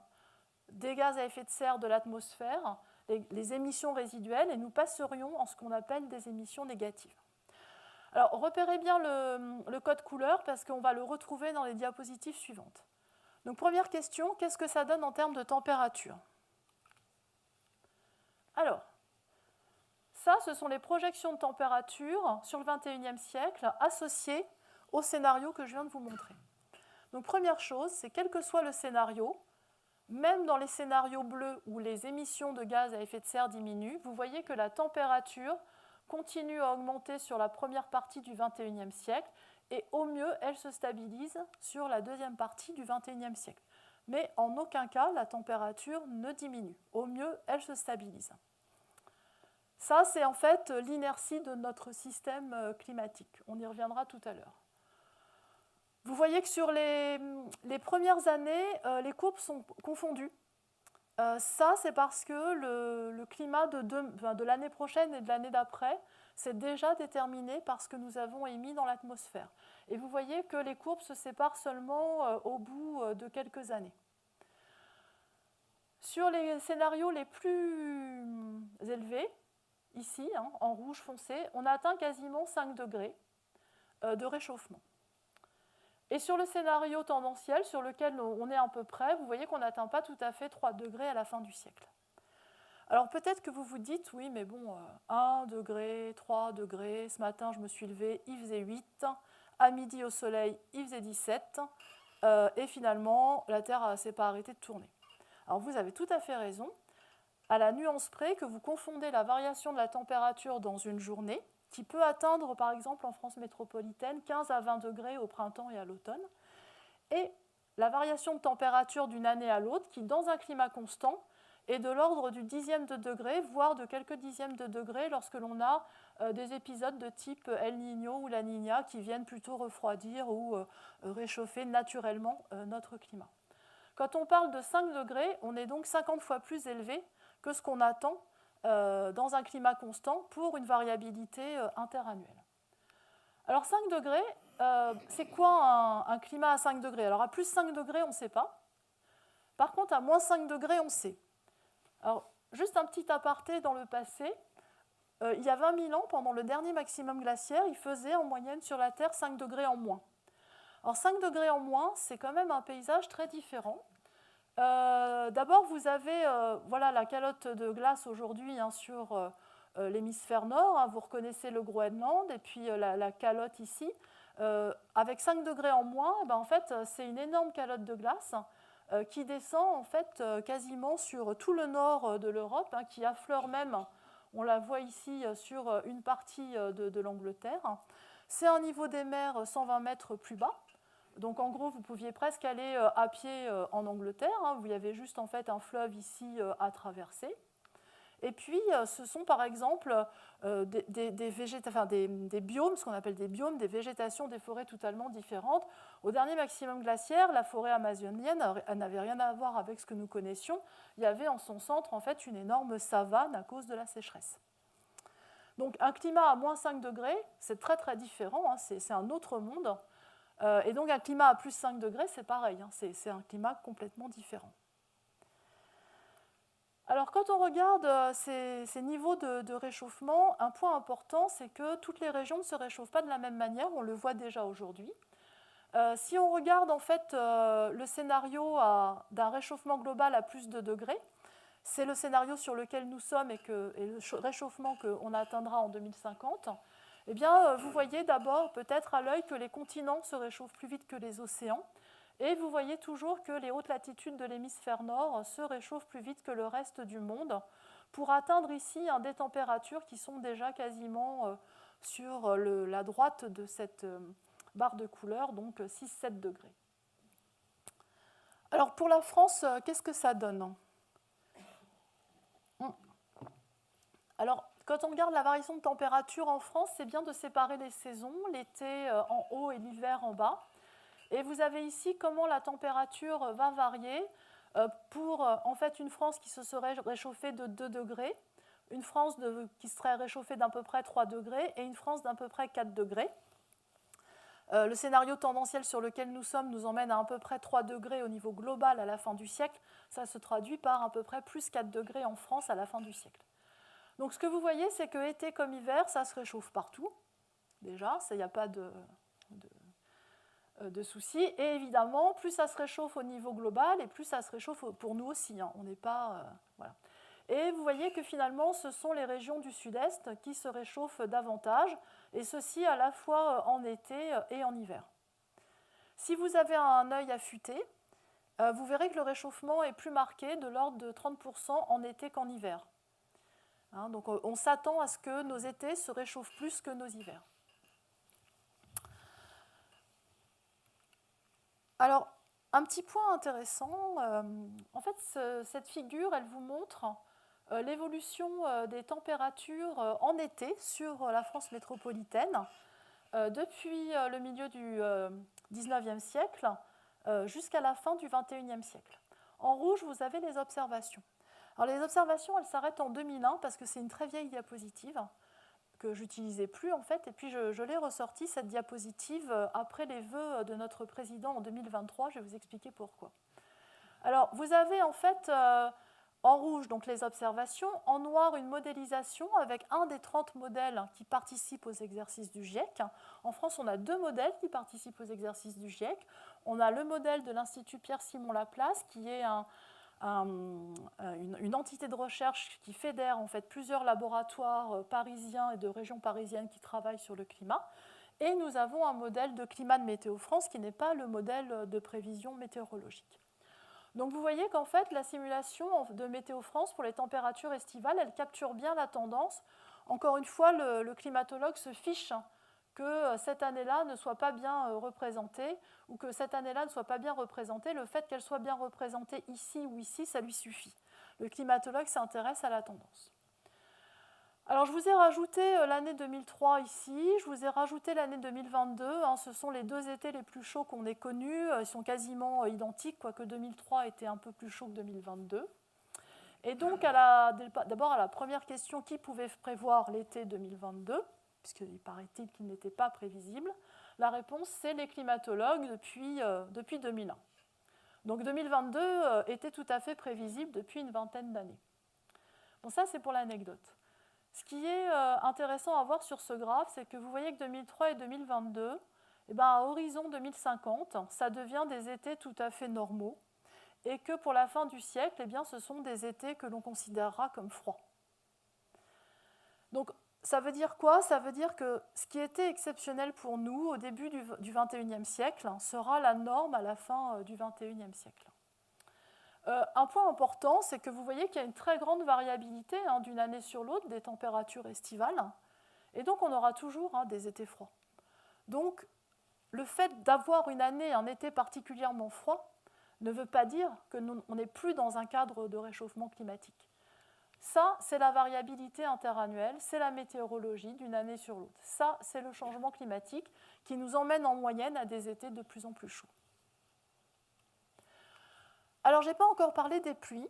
des gaz à effet de serre de l'atmosphère, les émissions résiduelles, et nous passerions en ce qu'on appelle des émissions négatives. Alors, repérez bien le code couleur parce qu'on va le retrouver dans les diapositives suivantes. Donc, première question, qu'est-ce que ça donne en termes de température? Alors, ça, ce sont les projections de température sur le XXIe siècle associées au scénario que je viens de vous montrer. Donc, première chose, c'est quel que soit le scénario, même dans les scénarios bleus où les émissions de gaz à effet de serre diminuent, vous voyez que la température continue à augmenter sur la première partie du XXIe siècle et au mieux, elle se stabilise sur la deuxième partie du XXIe siècle. Mais en aucun cas, la température ne diminue. Au mieux, elle se stabilise. Ça, c'est en fait l'inertie de notre système climatique. On y reviendra tout à l'heure. Vous voyez que sur les premières années, les courbes sont confondues. Ça, c'est parce que le climat de l'année prochaine et de l'année d'après, c'est déjà déterminé par ce que nous avons émis dans l'atmosphère. Et vous voyez que les courbes se séparent seulement au bout de quelques années. Sur les scénarios les plus élevés, ici, en rouge foncé, on a atteint quasiment 5 degrés de réchauffement. Et sur le scénario tendanciel, sur lequel on est à peu près, vous voyez qu'on n'atteint pas tout à fait 3 degrés à la fin du siècle. Alors peut-être que vous vous dites, oui, mais bon, 1 degré, 3 degrés, ce matin je me suis levée, il faisait 8, à midi au soleil, il faisait 17, et finalement, la Terre ne s'est pas arrêtée de tourner. Alors vous avez tout à fait raison, à la nuance près que vous confondez la variation de la température dans une journée, qui peut atteindre, par exemple, en France métropolitaine, 15 à 20 degrés au printemps et à l'automne, et la variation de température d'une année à l'autre, qui, dans un climat constant, est de l'ordre du dixième de degré, voire de quelques dixièmes de degré lorsque l'on a des épisodes de type El Niño ou La Niña qui viennent plutôt refroidir ou réchauffer naturellement notre climat. Quand on parle de 5 degrés, on est donc 50 fois plus élevé que ce qu'on attend dans un climat constant pour une variabilité interannuelle. Alors 5 degrés, c'est quoi un climat à 5 degrés? Alors à plus 5 degrés, on ne sait pas. Par contre, à moins 5 degrés, on sait. Alors, juste un petit aparté dans le passé. Il y a 20 000 ans, pendant le dernier maximum glaciaire, il faisait en moyenne sur la Terre 5 degrés en moins. Alors 5 degrés en moins, c'est quand même un paysage très différent. D'abord, vous avez voilà, la calotte de glace aujourd'hui sur l'hémisphère nord. Hein, vous reconnaissez le Groenland et puis la calotte ici. Avec 5 degrés en moins, en fait, c'est une énorme calotte de glace qui descend en fait, quasiment sur tout le nord de l'Europe, hein, qui affleure même, on la voit ici, sur une partie de l'Angleterre. C'est un niveau des mers 120 mètres plus bas. Donc en gros, vous pouviez presque aller à pied en Angleterre. Hein, vous y avez juste en fait un fleuve ici à traverser. Et puis, ce sont par exemple des biomes, ce qu'on appelle des biomes, des végétations, des forêts totalement différentes. Au dernier maximum glaciaire, la forêt amazonienne n'avait rien à voir avec ce que nous connaissions. Il y avait en son centre en fait une énorme savane à cause de la sécheresse. Donc un climat à moins 5 degrés, c'est très très différent, hein, c'est un autre monde. Et donc un climat à plus 5 degrés, c'est pareil, hein, c'est un climat complètement différent. Alors quand on regarde ces niveaux de réchauffement, un point important, c'est que toutes les régions ne se réchauffent pas de la même manière, on le voit déjà aujourd'hui. Si on regarde en fait le scénario d'un réchauffement global à plus de degrés, c'est le scénario sur lequel nous sommes et le réchauffement qu'on atteindra en 2050, eh bien, vous voyez d'abord peut-être à l'œil que les continents se réchauffent plus vite que les océans. Et vous voyez toujours que les hautes latitudes de l'hémisphère nord se réchauffent plus vite que le reste du monde pour atteindre ici des températures qui sont déjà quasiment sur la droite de cette barre de couleur, donc 6-7 degrés. Alors pour la France, qu'est-ce que ça donne? Alors, quand on regarde la variation de température en France, c'est bien de séparer les saisons, l'été en haut et l'hiver en bas. Et vous avez ici comment la température va varier pour en fait une France qui se serait réchauffée de 2 degrés, une France qui serait réchauffée d'à peu près 3 degrés et une France d'à peu près 4 degrés. Le scénario tendanciel sur lequel nous sommes nous emmène à peu près 3 degrés au niveau global à la fin du siècle. Ça se traduit par à peu près plus 4 degrés en France à la fin du siècle. Donc ce que vous voyez, c'est que été comme hiver, ça se réchauffe partout. Déjà, il n'y a pas de soucis. Et évidemment, plus ça se réchauffe au niveau global, et plus ça se réchauffe pour nous aussi. Hein. On n'est pas... voilà. Et vous voyez que finalement, ce sont les régions du sud-est qui se réchauffent davantage, et ceci à la fois en été et en hiver. Si vous avez un œil affûté, vous verrez que le réchauffement est plus marqué, de l'ordre de 30% en été qu'en hiver. Hein, donc on s'attend à ce que nos étés se réchauffent plus que nos hivers. Alors, un petit point intéressant, en fait, cette figure, elle vous montre l'évolution des températures en été sur la France métropolitaine depuis le milieu du XIXe siècle jusqu'à la fin du XXIe siècle. En rouge, vous avez les observations. Alors, les observations, elles s'arrêtent en 2001 parce que c'est une très vieille diapositive que je n'utilisais plus en fait, et puis je l'ai ressortie cette diapositive après les vœux de notre président en 2023, je vais vous expliquer pourquoi. Alors vous avez en fait en rouge donc les observations, en noir une modélisation avec un des 30 modèles qui participent aux exercices du GIEC. En France on a 2 modèles qui participent aux exercices du GIEC. On a le modèle de l'Institut Pierre-Simon Laplace qui est une entité de recherche qui fédère en fait plusieurs laboratoires parisiens et de régions parisiennes qui travaillent sur le climat. Et nous avons un modèle de climat de Météo France qui n'est pas le modèle de prévision météorologique. Donc vous voyez qu'en fait la simulation de Météo France pour les températures estivales, elle capture bien la tendance. Encore une fois, le climatologue se fiche que cette année-là ne soit pas bien représentée ou que cette année-là ne soit pas bien représentée. Le fait qu'elle soit bien représentée ici ou ici, ça lui suffit. le climatologue s'intéresse à la tendance. Alors, je vous ai rajouté l'année 2003 ici, je vous ai rajouté l'année 2022. Ce sont les 2 étés les plus chauds qu'on ait connus. Ils sont quasiment identiques, quoique 2003 était un peu plus chaud que 2022. Et donc, d'abord à la première question, qui pouvait prévoir l'été 2022, puisqu'il paraît-il qu'il n'était pas prévisible, la réponse, c'est les climatologues depuis 2001. Donc 2022 était tout à fait prévisible depuis une vingtaine d'années. Bon, ça, c'est pour l'anecdote. Ce qui est intéressant à voir sur ce graphe, c'est que vous voyez que 2003 et 2022, à horizon 2050, ça devient des étés tout à fait normaux, et que pour la fin du siècle, ce sont des étés que l'on considérera comme froids. Donc, ça veut dire quoi? Ça veut dire que ce qui était exceptionnel pour nous au début du XXIe siècle sera la norme à la fin du XXIe siècle. Un point important, c'est que vous voyez qu'il y a une très grande variabilité d'une année sur l'autre des températures estivales, et donc on aura toujours des étés froids. Donc, le fait d'avoir une année, un été particulièrement froid, ne veut pas dire qu'on n'est plus dans un cadre de réchauffement climatique. Ça, c'est la variabilité interannuelle, c'est la météorologie d'une année sur l'autre. Ça, c'est le changement climatique qui nous emmène en moyenne à des étés de plus en plus chauds. Alors, je n'ai pas encore parlé des pluies.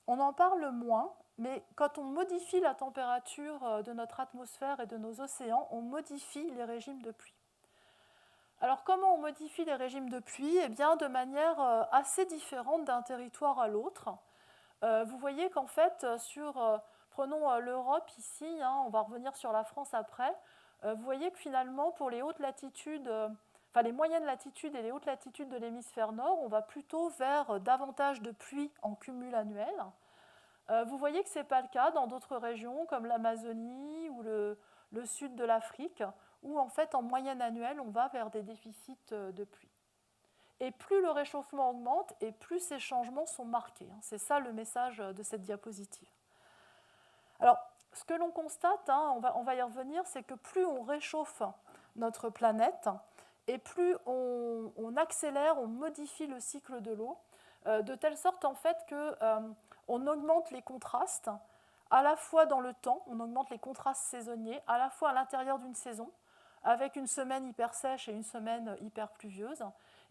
On en parle moins, mais quand on modifie la température de notre atmosphère et de nos océans, on modifie les régimes de pluie. Alors, comment on modifie les régimes de pluie? Eh bien, de manière assez différente d'un territoire à l'autre. Vous voyez qu'en fait, prenons l'Europe ici, on va revenir sur la France après, vous voyez que finalement, pour les hautes latitudes, les moyennes latitudes et les hautes latitudes de l'hémisphère nord, on va plutôt vers davantage de pluie en cumul annuel. Vous voyez que ce n'est pas le cas dans d'autres régions comme l'Amazonie ou le sud de l'Afrique, où en fait, en moyenne annuelle, on va vers des déficits de pluie. Et plus le réchauffement augmente, et plus ces changements sont marqués. C'est ça le message de cette diapositive. Alors, ce que l'on constate, on va y revenir, c'est que plus on réchauffe notre planète, et plus on accélère, on modifie le cycle de l'eau, de telle sorte en fait qu'on augmente les contrastes, à la fois dans le temps, on augmente les contrastes saisonniers, à la fois à l'intérieur d'une saison, avec une semaine hyper sèche et une semaine hyper pluvieuse,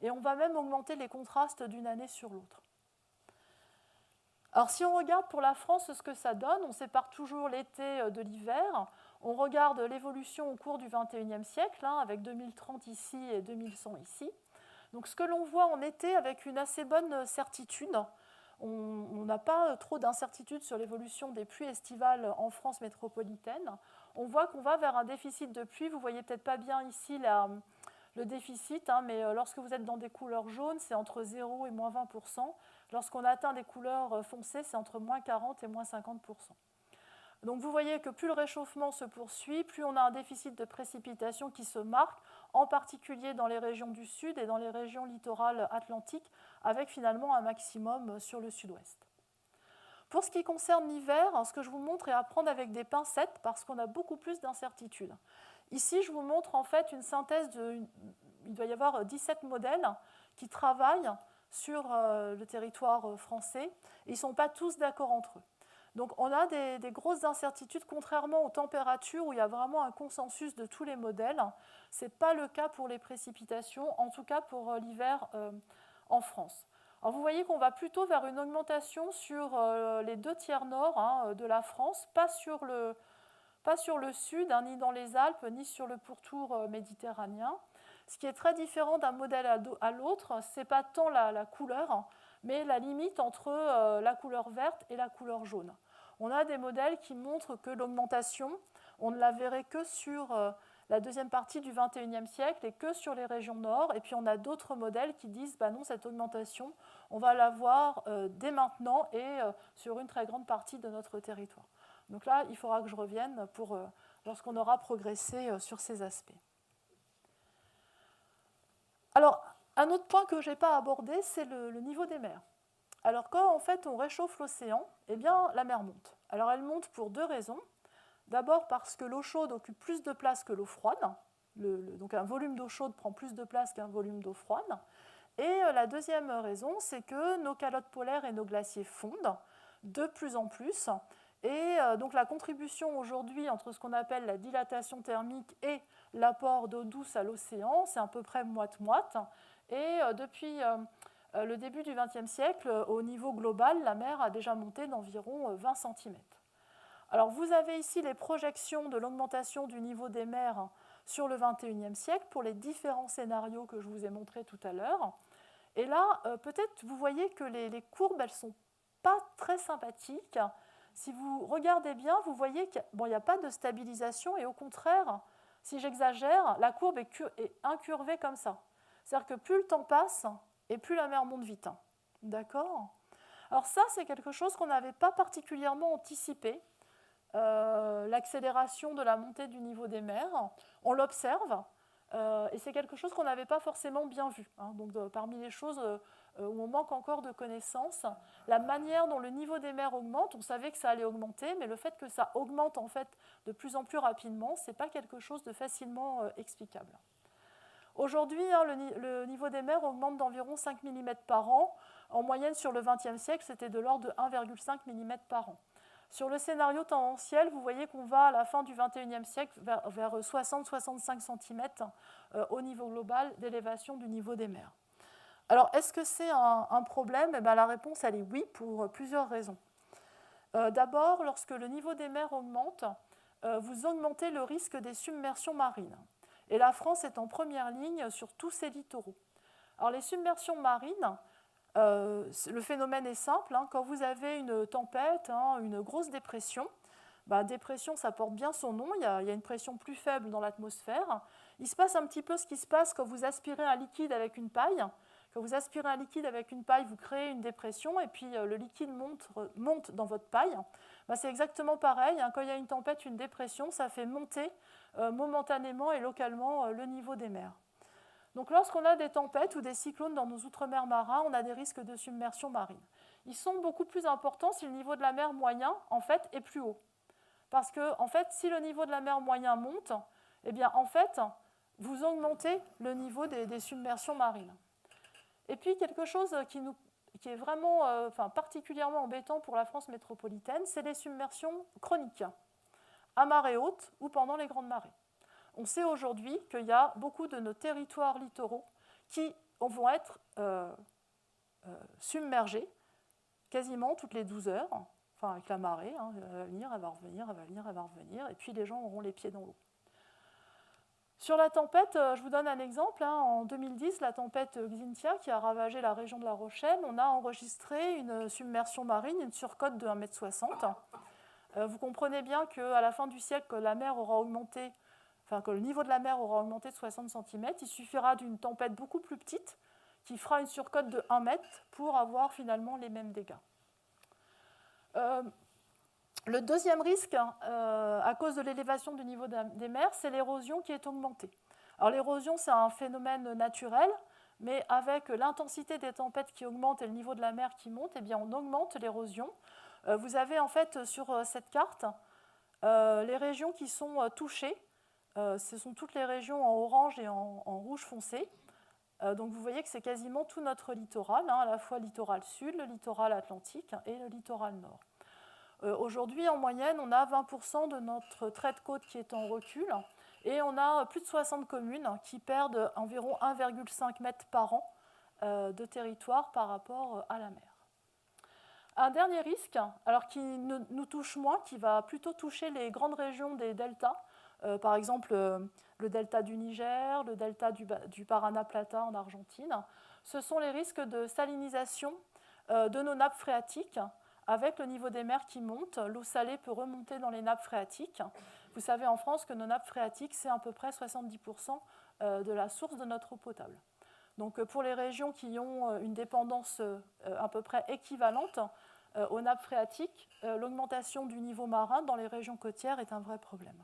et on va même augmenter les contrastes d'une année sur l'autre. Alors si on regarde pour la France ce que ça donne, on sépare toujours l'été de l'hiver, on regarde l'évolution au cours du XXIe siècle, avec 2030 ici et 2100 ici. Donc ce que l'on voit en été avec une assez bonne certitude, on n'a pas trop d'incertitude sur l'évolution des pluies estivales en France métropolitaine. On voit qu'on va vers un déficit de pluie. Vous ne voyez peut-être pas bien ici le déficit, mais lorsque vous êtes dans des couleurs jaunes, c'est entre 0 et moins 20%. Lorsqu'on atteint des couleurs foncées, c'est entre moins 40 et moins 50%. Donc vous voyez que plus le réchauffement se poursuit, plus on a un déficit de précipitations qui se marque, en particulier dans les régions du sud et dans les régions littorales atlantiques, avec finalement un maximum sur le sud-ouest. Pour ce qui concerne l'hiver, ce que je vous montre est à prendre avec des pincettes parce qu'on a beaucoup plus d'incertitudes. Ici, je vous montre en fait une synthèse il doit y avoir 17 modèles qui travaillent sur le territoire français. Ils ne sont pas tous d'accord entre eux. Donc on a des grosses incertitudes, contrairement aux températures où il y a vraiment un consensus de tous les modèles. Ce n'est pas le cas pour les précipitations, en tout cas pour l'hiver en France. Alors vous voyez qu'on va plutôt vers une augmentation sur les 2 tiers nord de la France, pas sur le sud, ni dans les Alpes, ni sur le pourtour méditerranéen. Ce qui est très différent d'un modèle à l'autre, ce n'est pas tant la couleur, mais la limite entre la couleur verte et la couleur jaune. On a des modèles qui montrent que l'augmentation, on ne la verrait que sur la deuxième partie du XXIe siècle et que sur les régions nord. Et puis on a d'autres modèles qui disent non, cette augmentation, on va la voir dès maintenant et sur une très grande partie de notre territoire. Donc là, il faudra que je revienne lorsqu'on aura progressé sur ces aspects. Alors, un autre point que je n'ai pas abordé, c'est le niveau des mers. Alors, quand en fait on réchauffe l'océan, eh bien, la mer monte. Alors, elle monte pour 2 raisons. D'abord parce que l'eau chaude occupe plus de place que l'eau froide. Donc, un volume d'eau chaude prend plus de place qu'un volume d'eau froide. Et la deuxième raison, c'est que nos calottes polaires et nos glaciers fondent. de plus en plus. Et donc la contribution aujourd'hui entre ce qu'on appelle la dilatation thermique et l'apport d'eau douce à l'océan, c'est à peu près moite-moite. Et depuis le début du XXe siècle, au niveau global, la mer a déjà monté d'environ 20 cm. Alors vous avez ici les projections de l'augmentation du niveau des mers sur le XXIe siècle pour les différents scénarios que je vous ai montrés tout à l'heure. Et là, peut-être vous voyez que les courbes, elles ne sont pas très sympathiques. Si vous regardez bien, vous voyez qu'il n'y a pas de stabilisation et au contraire, si j'exagère, la courbe est incurvée comme ça. C'est-à-dire que plus le temps passe et plus la mer monte vite. D'accord ? Alors ça, c'est quelque chose qu'on n'avait pas particulièrement anticipé. L'accélération de la montée du niveau des mers, on l'observe et c'est quelque chose qu'on n'avait pas forcément bien vu. Donc parmi les choses où on manque encore de connaissances, la manière dont le niveau des mers augmente, on savait que ça allait augmenter, mais le fait que ça augmente en fait de plus en plus rapidement, ce n'est pas quelque chose de facilement explicable. Aujourd'hui, le niveau des mers augmente d'environ 5 mm par an. En moyenne, sur le XXe siècle, c'était de l'ordre de 1,5 mm par an. Sur le scénario tendanciel, vous voyez qu'on va à la fin du XXIe siècle vers 60-65 cm au niveau global d'élévation du niveau des mers. Alors, est-ce que c'est un problème ? La réponse, elle est oui, pour plusieurs raisons. D'abord, lorsque le niveau des mers augmente, vous augmentez le risque des submersions marines. Et la France est en première ligne sur tous ses littoraux. Alors, les submersions marines, le phénomène est simple. Quand vous avez une tempête, une grosse dépression, dépression, ça porte bien son nom. Il y a une pression plus faible dans l'atmosphère. Il se passe un petit peu ce qui se passe quand vous aspirez un liquide avec une paille. Quand vous aspirez un liquide avec une paille, vous créez une dépression et puis le liquide monte dans votre paille. C'est exactement pareil. Quand il y a une tempête, une dépression, ça fait monter momentanément et localement le niveau des mers. Donc lorsqu'on a des tempêtes ou des cyclones dans nos outre-mer marins, on a des risques de submersion marine. Ils sont beaucoup plus importants si le niveau de la mer moyen, en fait, est plus haut. Parce que, en fait, si le niveau de la mer moyen monte, en fait, vous augmentez le niveau des submersions marines. Et puis, quelque chose qui est vraiment particulièrement embêtant pour la France métropolitaine, c'est les submersions chroniques, à marée haute ou pendant les grandes marées. On sait aujourd'hui qu'il y a beaucoup de nos territoires littoraux qui vont être submergés quasiment toutes les 12 heures, avec la marée, elle va venir, elle va revenir, elle va venir, elle va revenir, et puis les gens auront les pieds dans l'eau. Sur la tempête, je vous donne un exemple. En 2010, la tempête Xynthia, qui a ravagé la région de La Rochelle, on a enregistré une submersion marine, une surcote de 1,60 m. Vous comprenez bien qu'à la fin du siècle, que le niveau de la mer aura augmenté de 60 cm, il suffira d'une tempête beaucoup plus petite qui fera une surcote de 1 mètre pour avoir finalement les mêmes dégâts. Le deuxième risque, à cause de l'élévation du niveau des mers, c'est l'érosion qui est augmentée. Alors l'érosion, c'est un phénomène naturel, mais avec l'intensité des tempêtes qui augmente et le niveau de la mer qui monte, on augmente l'érosion. Vous avez en fait sur cette carte les régions qui sont touchées. Ce sont toutes les régions en orange et en rouge foncé. Donc vous voyez que c'est quasiment tout notre littoral, à la fois le littoral sud, le littoral atlantique et le littoral nord. Aujourd'hui, en moyenne, on a 20% de notre trait de côte qui est en recul et on a plus de 60 communes qui perdent environ 1,5 m par an de territoire par rapport à la mer. Un dernier risque, alors qui nous touche moins, qui va plutôt toucher les grandes régions des deltas, par exemple le delta du Niger, le delta du Paraná Plata en Argentine, ce sont les risques de salinisation de nos nappes phréatiques. Avec le niveau des mers qui monte, l'eau salée peut remonter dans les nappes phréatiques. Vous savez en France que nos nappes phréatiques, c'est à peu près 70% de la source de notre eau potable. Donc pour les régions qui ont une dépendance à peu près équivalente aux nappes phréatiques, l'augmentation du niveau marin dans les régions côtières est un vrai problème.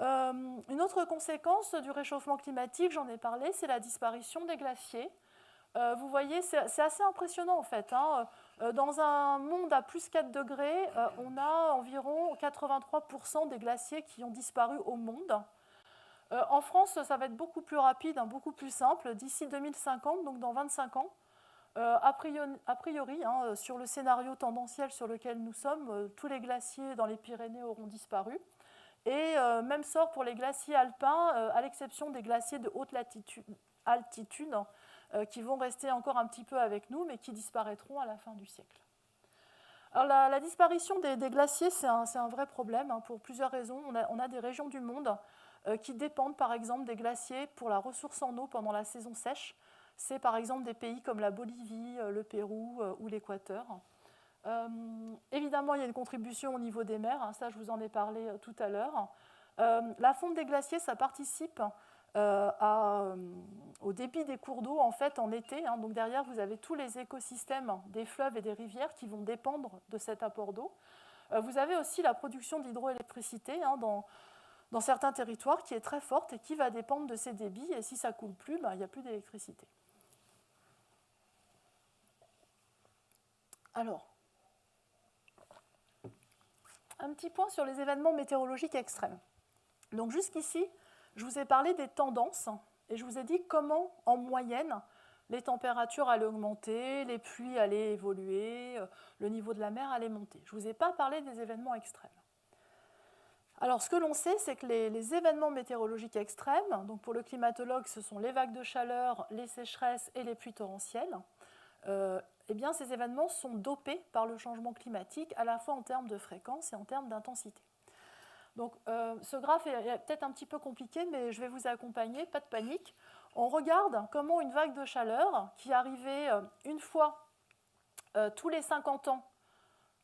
Une autre conséquence du réchauffement climatique, j'en ai parlé, c'est la disparition des glaciers. Vous voyez, c'est assez impressionnant en fait. Dans un monde à plus 4 degrés, on a environ 83% des glaciers qui ont disparu au monde. En France, ça va être beaucoup plus rapide, beaucoup plus simple. D'ici 2050, donc dans 25 ans, A priori, sur le scénario tendanciel sur lequel nous sommes, tous les glaciers dans les Pyrénées auront disparu. Et même sort pour les glaciers alpins, à l'exception des glaciers de haute altitude, qui vont rester encore un petit peu avec nous, mais qui disparaîtront à la fin du siècle. Alors la disparition des glaciers, c'est un vrai problème, pour plusieurs raisons. On a des régions du monde qui dépendent par exemple des glaciers pour la ressource en eau pendant la saison sèche. C'est par exemple des pays comme la Bolivie, le Pérou ou l'Équateur. Évidemment, il y a une contribution au niveau des mers, ça je vous en ai parlé tout à l'heure. La fonte des glaciers, ça participe au débit des cours d'eau en fait en été. Donc derrière, vous avez tous les écosystèmes des fleuves et des rivières qui vont dépendre de cet apport d'eau. Vous avez aussi la production d'hydroélectricité dans certains territoires qui est très forte et qui va dépendre de ces débits. Et si ça ne coule plus, il n'y a plus d'électricité. Alors, un petit point sur les événements météorologiques extrêmes. Donc jusqu'ici, je vous ai parlé des tendances et je vous ai dit comment, en moyenne, les températures allaient augmenter, les pluies allaient évoluer, le niveau de la mer allait monter. Je ne vous ai pas parlé des événements extrêmes. Alors, ce que l'on sait, c'est que les événements météorologiques extrêmes, donc pour le climatologue, ce sont les vagues de chaleur, les sécheresses et les pluies torrentielles. Eh bien, ces événements sont dopés par le changement climatique, à la fois en termes de fréquence et en termes d'intensité. Donc, ce graphe est peut-être un petit peu compliqué, mais je vais vous accompagner, pas de panique. On regarde comment une vague de chaleur, qui arrivait une fois tous les 50 ans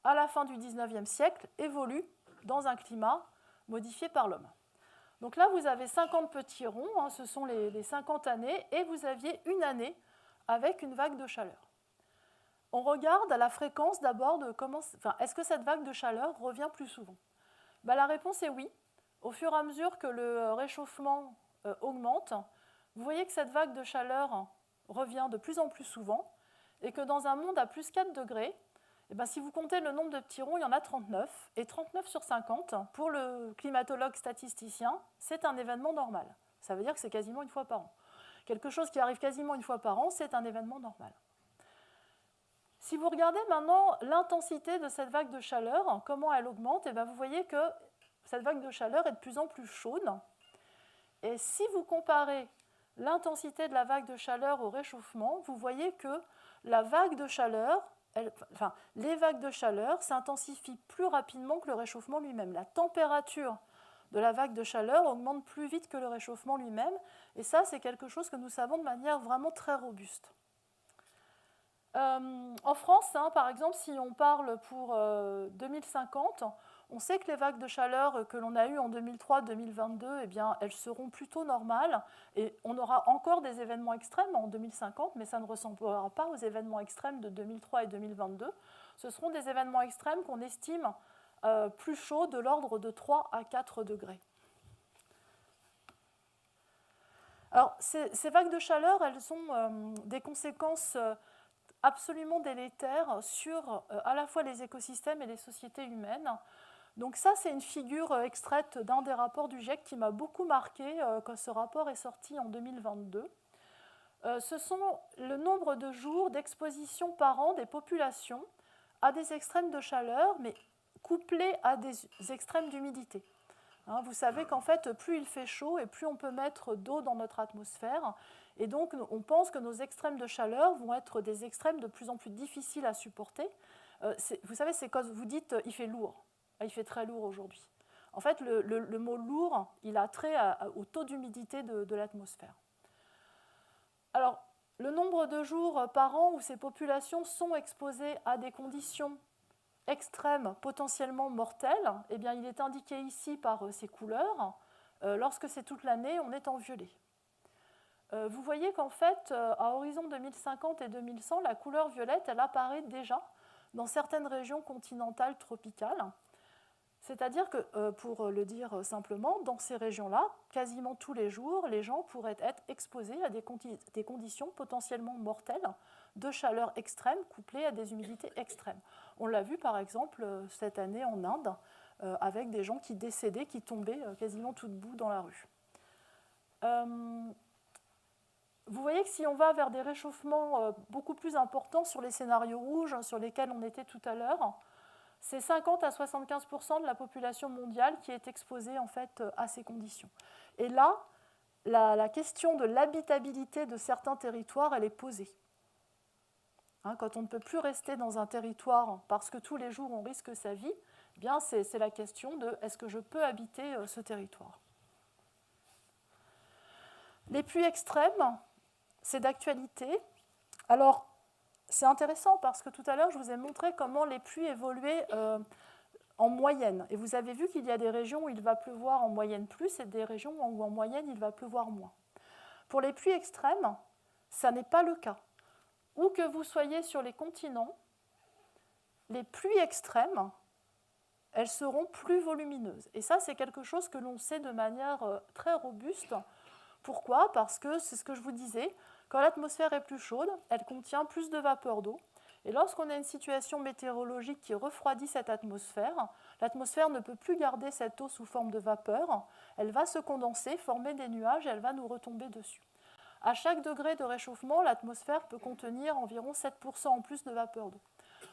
à la fin du 19e siècle, évolue dans un climat modifié par l'homme. Donc là, vous avez 50 petits ronds, ce sont les 50 années, et vous aviez une année avec une vague de chaleur. On regarde à la fréquence d'abord de est-ce que cette vague de chaleur revient plus souvent ? La réponse est oui. Au fur et à mesure que le réchauffement augmente, vous voyez que cette vague de chaleur revient de plus en plus souvent et que dans un monde à plus 4 degrés, si vous comptez le nombre de petits ronds, il y en a 39. Et 39 sur 50, pour le climatologue statisticien, c'est un événement normal. Ça veut dire que c'est quasiment une fois par an. Quelque chose qui arrive quasiment une fois par an, c'est un événement normal. Si vous regardez maintenant l'intensité de cette vague de chaleur, comment elle augmente, vous voyez que cette vague de chaleur est de plus en plus chaude. Et si vous comparez l'intensité de la vague de chaleur au réchauffement, vous voyez que la vague de chaleur, les vagues de chaleur s'intensifient plus rapidement que le réchauffement lui-même. La température de la vague de chaleur augmente plus vite que le réchauffement lui-même. Et ça, c'est quelque chose que nous savons de manière vraiment très robuste. En France, par exemple, si on parle pour 2050, on sait que les vagues de chaleur que l'on a eues en 2003-2022, elles seront plutôt normales. Et on aura encore des événements extrêmes en 2050, mais ça ne ressemblera pas aux événements extrêmes de 2003 et 2022. Ce seront des événements extrêmes qu'on estime plus chauds, de l'ordre de 3 à 4 degrés. Alors, ces vagues de chaleur, elles ont des conséquences absolument délétères sur à la fois les écosystèmes et les sociétés humaines. Donc ça, c'est une figure extraite d'un des rapports du GIEC qui m'a beaucoup marqué quand ce rapport est sorti en 2022. Ce sont le nombre de jours d'exposition par an des populations à des extrêmes de chaleur, mais couplés à des extrêmes d'humidité. Vous savez qu'en fait, plus il fait chaud et plus on peut mettre d'eau dans notre atmosphère. Et donc, on pense que nos extrêmes de chaleur vont être des extrêmes de plus en plus difficiles à supporter. Vous savez, c'est quand vous dites « il fait lourd ». Il fait très lourd aujourd'hui. En fait, le mot « lourd », il a trait au taux d'humidité de l'atmosphère. Alors, le nombre de jours par an où ces populations sont exposées à des conditions extrêmes, potentiellement mortelles, il est indiqué ici par ces couleurs. Lorsque c'est toute l'année, on est en violet. Vous voyez qu'en fait, à horizon 2050 et 2100, la couleur violette, elle apparaît déjà dans certaines régions continentales tropicales. C'est-à-dire que, pour le dire simplement, dans ces régions-là, quasiment tous les jours, les gens pourraient être exposés à des conditions potentiellement mortelles de chaleur extrême couplées à des humidités extrêmes. On l'a vu par exemple cette année en Inde, avec des gens qui décédaient, qui tombaient quasiment tout debout dans la rue. vous voyez que si on va vers des réchauffements beaucoup plus importants sur les scénarios rouges sur lesquels on était tout à l'heure, c'est 50 à 75% de la population mondiale qui est exposée en fait à ces conditions. Et là, la question de l'habitabilité de certains territoires, elle est posée. Quand on ne peut plus rester dans un territoire parce que tous les jours on risque sa vie, eh bien c'est la question de est-ce que je peux habiter ce territoire. Les pluies extrêmes, c'est d'actualité. Alors, c'est intéressant parce que tout à l'heure, je vous ai montré comment les pluies évoluaient en moyenne. Et vous avez vu qu'il y a des régions où il va pleuvoir en moyenne plus et des régions où en moyenne il va pleuvoir moins. Pour les pluies extrêmes, ça n'est pas le cas. Où que vous soyez sur les continents, les pluies extrêmes, elles seront plus volumineuses. Et ça, c'est quelque chose que l'on sait de manière très robuste. Pourquoi ? Parce que, c'est ce que je vous disais, quand l'atmosphère est plus chaude, elle contient plus de vapeur d'eau. Et lorsqu'on a une situation météorologique qui refroidit cette atmosphère, l'atmosphère ne peut plus garder cette eau sous forme de vapeur. Elle va se condenser, former des nuages et elle va nous retomber dessus. À chaque degré de réchauffement, l'atmosphère peut contenir environ 7% en plus de vapeur d'eau.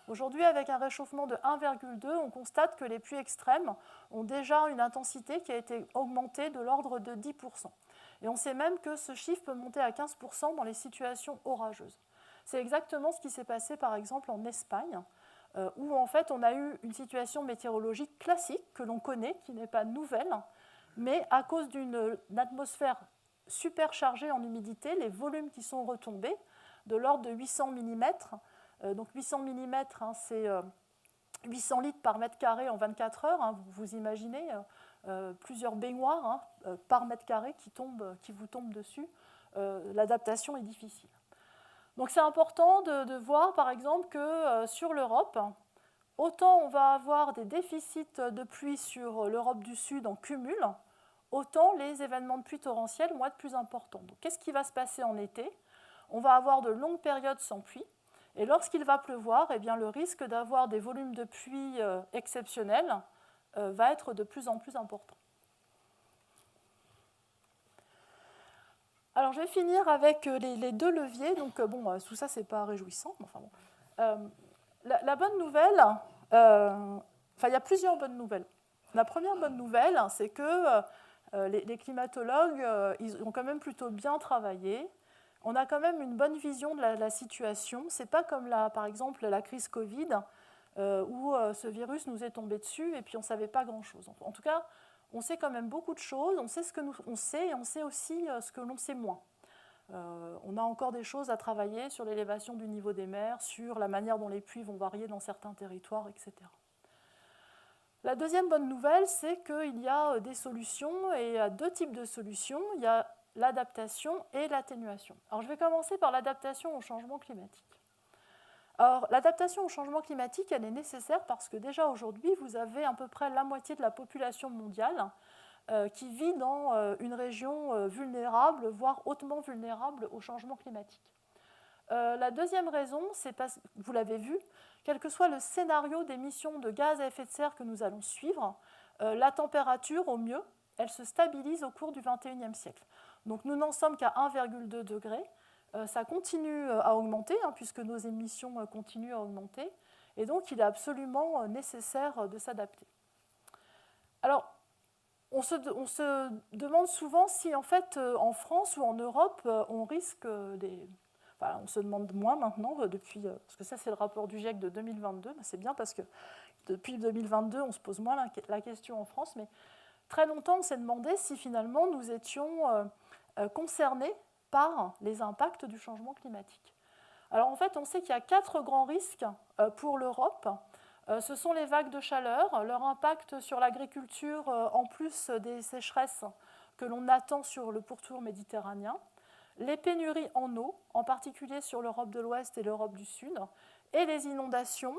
Aujourd'hui, avec un réchauffement de 1,2, on constate que les pluies extrêmes ont déjà une intensité qui a été augmentée de l'ordre de 10%. Et on sait même que ce chiffre peut monter à 15% dans les situations orageuses. C'est exactement ce qui s'est passé par exemple en Espagne, où en fait on a eu une situation météorologique classique que l'on connaît, qui n'est pas nouvelle, mais à cause d'une atmosphère super chargée en humidité, les volumes qui sont retombés, de l'ordre de 800 mm, donc 800 mm, c'est 800 litres par mètre carré en 24 heures, vous imaginez, plusieurs baignoires par mètre carré qui vous tombent dessus, l'adaptation est difficile. Donc c'est important de voir par exemple que sur l'Europe, autant on va avoir des déficits de pluie sur l'Europe du Sud en cumul, autant les événements de pluie torrentielle vont être plus importants. Donc qu'est-ce qui va se passer en été ? On va avoir de longues périodes sans pluie, et lorsqu'il va pleuvoir, eh bien, le risque d'avoir des volumes de pluie exceptionnels va être de plus en plus important. Alors je vais finir avec les deux leviers. Donc bon, tout ça, c'est pas réjouissant. Enfin, bon. La bonne nouvelle, il y a plusieurs bonnes nouvelles. La première bonne nouvelle, c'est que les climatologues, ils ont quand même plutôt bien travaillé. On a quand même une bonne vision de la situation. Ce n'est pas comme, par exemple, la crise Covid, où ce virus nous est tombé dessus et puis on ne savait pas grand-chose. En tout cas, on sait quand même beaucoup de choses. On sait ce que on sait et on sait aussi ce que l'on sait moins. On a encore des choses à travailler sur l'élévation du niveau des mers, sur la manière dont les pluies vont varier dans certains territoires, etc. La deuxième bonne nouvelle, c'est qu'il y a des solutions, et il y a deux types de solutions. Il y a l'adaptation et l'atténuation. Alors, je vais commencer par l'adaptation au changement climatique. Alors, l'adaptation au changement climatique, elle est nécessaire parce que déjà aujourd'hui, vous avez à peu près la moitié de la population mondiale qui vit dans une région vulnérable, voire hautement vulnérable au changement climatique. La deuxième raison, c'est parce que, vous l'avez vu, quel que soit le scénario d'émissions de gaz à effet de serre que nous allons suivre, la température, au mieux, elle se stabilise au cours du XXIe siècle. Donc nous n'en sommes qu'à 1,2 degré. Ça continue à augmenter, puisque nos émissions continuent à augmenter. Et donc il est absolument nécessaire de s'adapter. Alors, on se demande souvent si, en fait, en France ou en Europe, on risque des... Enfin, on se demande moins maintenant, parce que ça, c'est le rapport du GIEC de 2022. C'est bien parce que depuis 2022, on se pose moins la question en France, mais très longtemps, on s'est demandé si finalement nous étions concernés par les impacts du changement climatique. Alors en fait, on sait qu'il y a 4 grands risques pour l'Europe. Ce sont les vagues de chaleur, leur impact sur l'agriculture en plus des sécheresses que l'on attend sur le pourtour méditerranéen, les pénuries en eau, en particulier sur l'Europe de l'Ouest et l'Europe du Sud, et les inondations.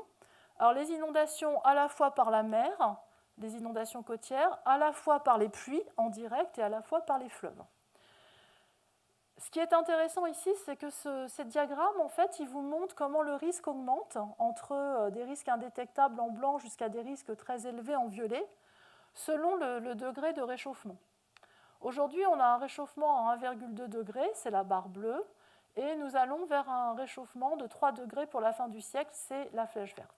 Alors les inondations à la fois par la mer, les inondations côtières, à la fois par les pluies en direct et à la fois par les fleuves. Ce qui est intéressant ici, c'est que ces diagrammes, en fait, ils vous montrent comment le risque augmente entre des risques indétectables en blanc jusqu'à des risques très élevés en violet, selon le degré de réchauffement. Aujourd'hui, on a un réchauffement à 1,2 degré, c'est la barre bleue, et nous allons vers un réchauffement de 3 degrés pour la fin du siècle, c'est la flèche verte.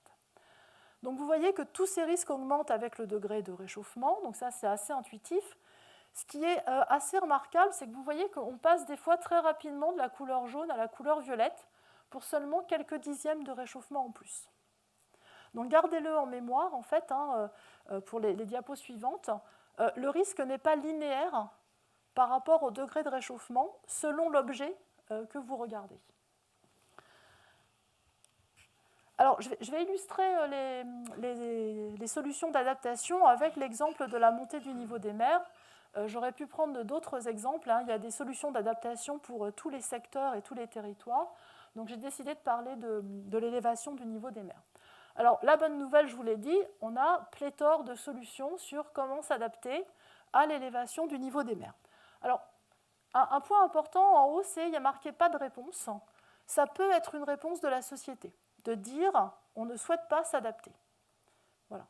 Donc vous voyez que tous ces risques augmentent avec le degré de réchauffement, donc ça c'est assez intuitif. Ce qui est assez remarquable, c'est que vous voyez qu'on passe des fois très rapidement de la couleur jaune à la couleur violette pour seulement quelques dixièmes de réchauffement en plus. Donc gardez-le en mémoire, en fait, pour les diapos suivantes. Le risque n'est pas linéaire par rapport au degré de réchauffement selon l'objet que vous regardez. Alors, je vais illustrer les solutions d'adaptation avec l'exemple de la montée du niveau des mers. J'aurais pu prendre d'autres exemples. Il y a des solutions d'adaptation pour tous les secteurs et tous les territoires. Donc, j'ai décidé de parler de l'élévation du niveau des mers. Alors, la bonne nouvelle, je vous l'ai dit, on a pléthore de solutions sur comment s'adapter à l'élévation du niveau des mers. Alors, un point important en haut, c'est qu'il y a marqué « pas de réponse ». Ça peut être une réponse de la société, de dire « on ne souhaite pas s'adapter ». Voilà.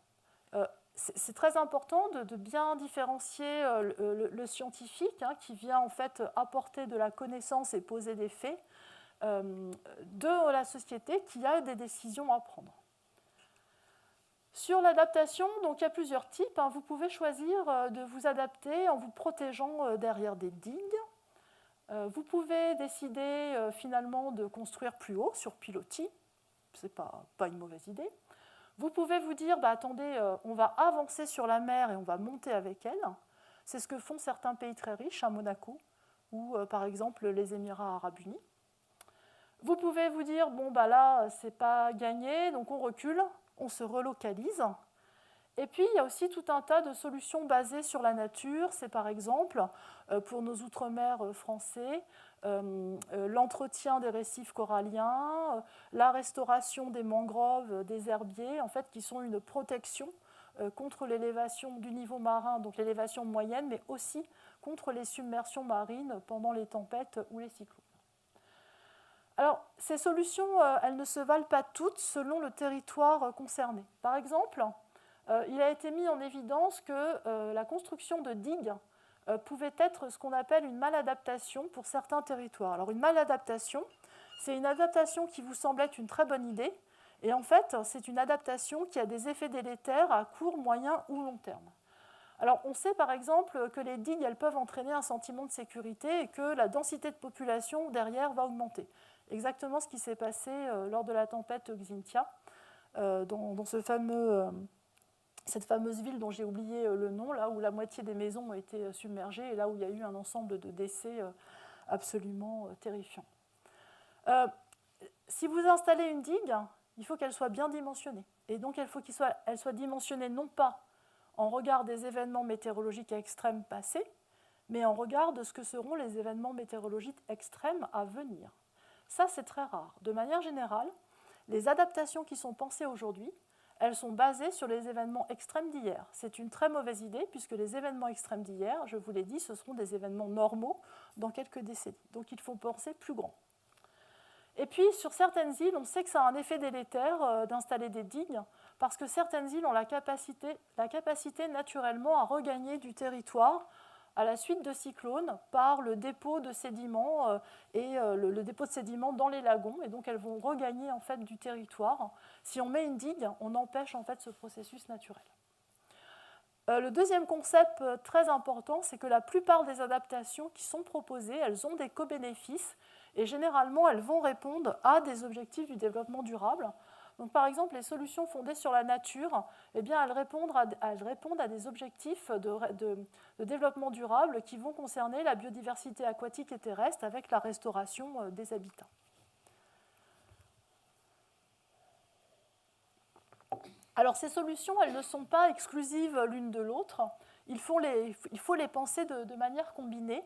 C'est très important de bien différencier le scientifique, qui vient en fait apporter de la connaissance et poser des faits, de la société qui a des décisions à prendre. Sur l'adaptation, donc il y a plusieurs types. Vous pouvez choisir de vous adapter en vous protégeant derrière des digues. Vous pouvez décider finalement de construire plus haut sur pilotis. Ce n'est pas une mauvaise idée. Vous pouvez vous dire, attendez, on va avancer sur la mer et on va monter avec elle. C'est ce que font certains pays très riches, à Monaco, ou par exemple les Émirats arabes unis. Vous pouvez vous dire, là, c'est pas gagné, donc on recule, on se relocalise. Et puis, il y a aussi tout un tas de solutions basées sur la nature. C'est par exemple, pour nos outre-mer français, l'entretien des récifs coralliens, la restauration des mangroves, des herbiers, en fait, qui sont une protection contre l'élévation du niveau marin, donc l'élévation moyenne, mais aussi contre les submersions marines pendant les tempêtes ou les cyclones. Alors, ces solutions, elles ne se valent pas toutes selon le territoire concerné. Par exemple, il a été mis en évidence que la construction de digues pouvait être ce qu'on appelle une maladaptation pour certains territoires. Alors, une maladaptation, c'est une adaptation qui vous semble être une très bonne idée, et en fait, c'est une adaptation qui a des effets délétères à court, moyen ou long terme. Alors, on sait par exemple que les digues, elles peuvent entraîner un sentiment de sécurité et que la densité de population derrière va augmenter. Exactement ce qui s'est passé lors de la tempête Xynthia, dans cette fameuse ville dont j'ai oublié le nom, là où la moitié des maisons ont été submergées et là où il y a eu un ensemble de décès absolument terrifiants. Si vous installez une digue, il faut qu'elle soit bien dimensionnée. Et donc, il faut qu'elle soit dimensionnée non pas en regard des événements météorologiques extrêmes passés, mais en regard de ce que seront les événements météorologiques extrêmes à venir. Ça, c'est très rare. De manière générale, les adaptations qui sont pensées aujourd'hui, elles sont basées sur les événements extrêmes d'hier. C'est une très mauvaise idée, puisque les événements extrêmes d'hier, je vous l'ai dit, ce seront des événements normaux dans quelques décennies. Donc il faut penser plus grand. Et puis, sur certaines îles, on sait que ça a un effet délétère d'installer des digues, parce que certaines îles ont la capacité naturellement à regagner du territoire à la suite de cyclones par le dépôt de sédiments le dépôt de sédiments dans les lagons, et donc elles vont regagner en fait du territoire. Si on met une digue, on empêche en fait ce processus naturel. Le deuxième concept très important, c'est que la plupart des adaptations qui sont proposées, elles ont des co-bénéfices et généralement elles vont répondre à des objectifs du développement durable. Donc, par exemple, les solutions fondées sur la nature, elles répondent à des objectifs de développement durable qui vont concerner la biodiversité aquatique et terrestre avec la restauration des habitats. Alors, ces solutions, elles ne sont pas exclusives l'une de l'autre. Il faut les penser de manière combinée.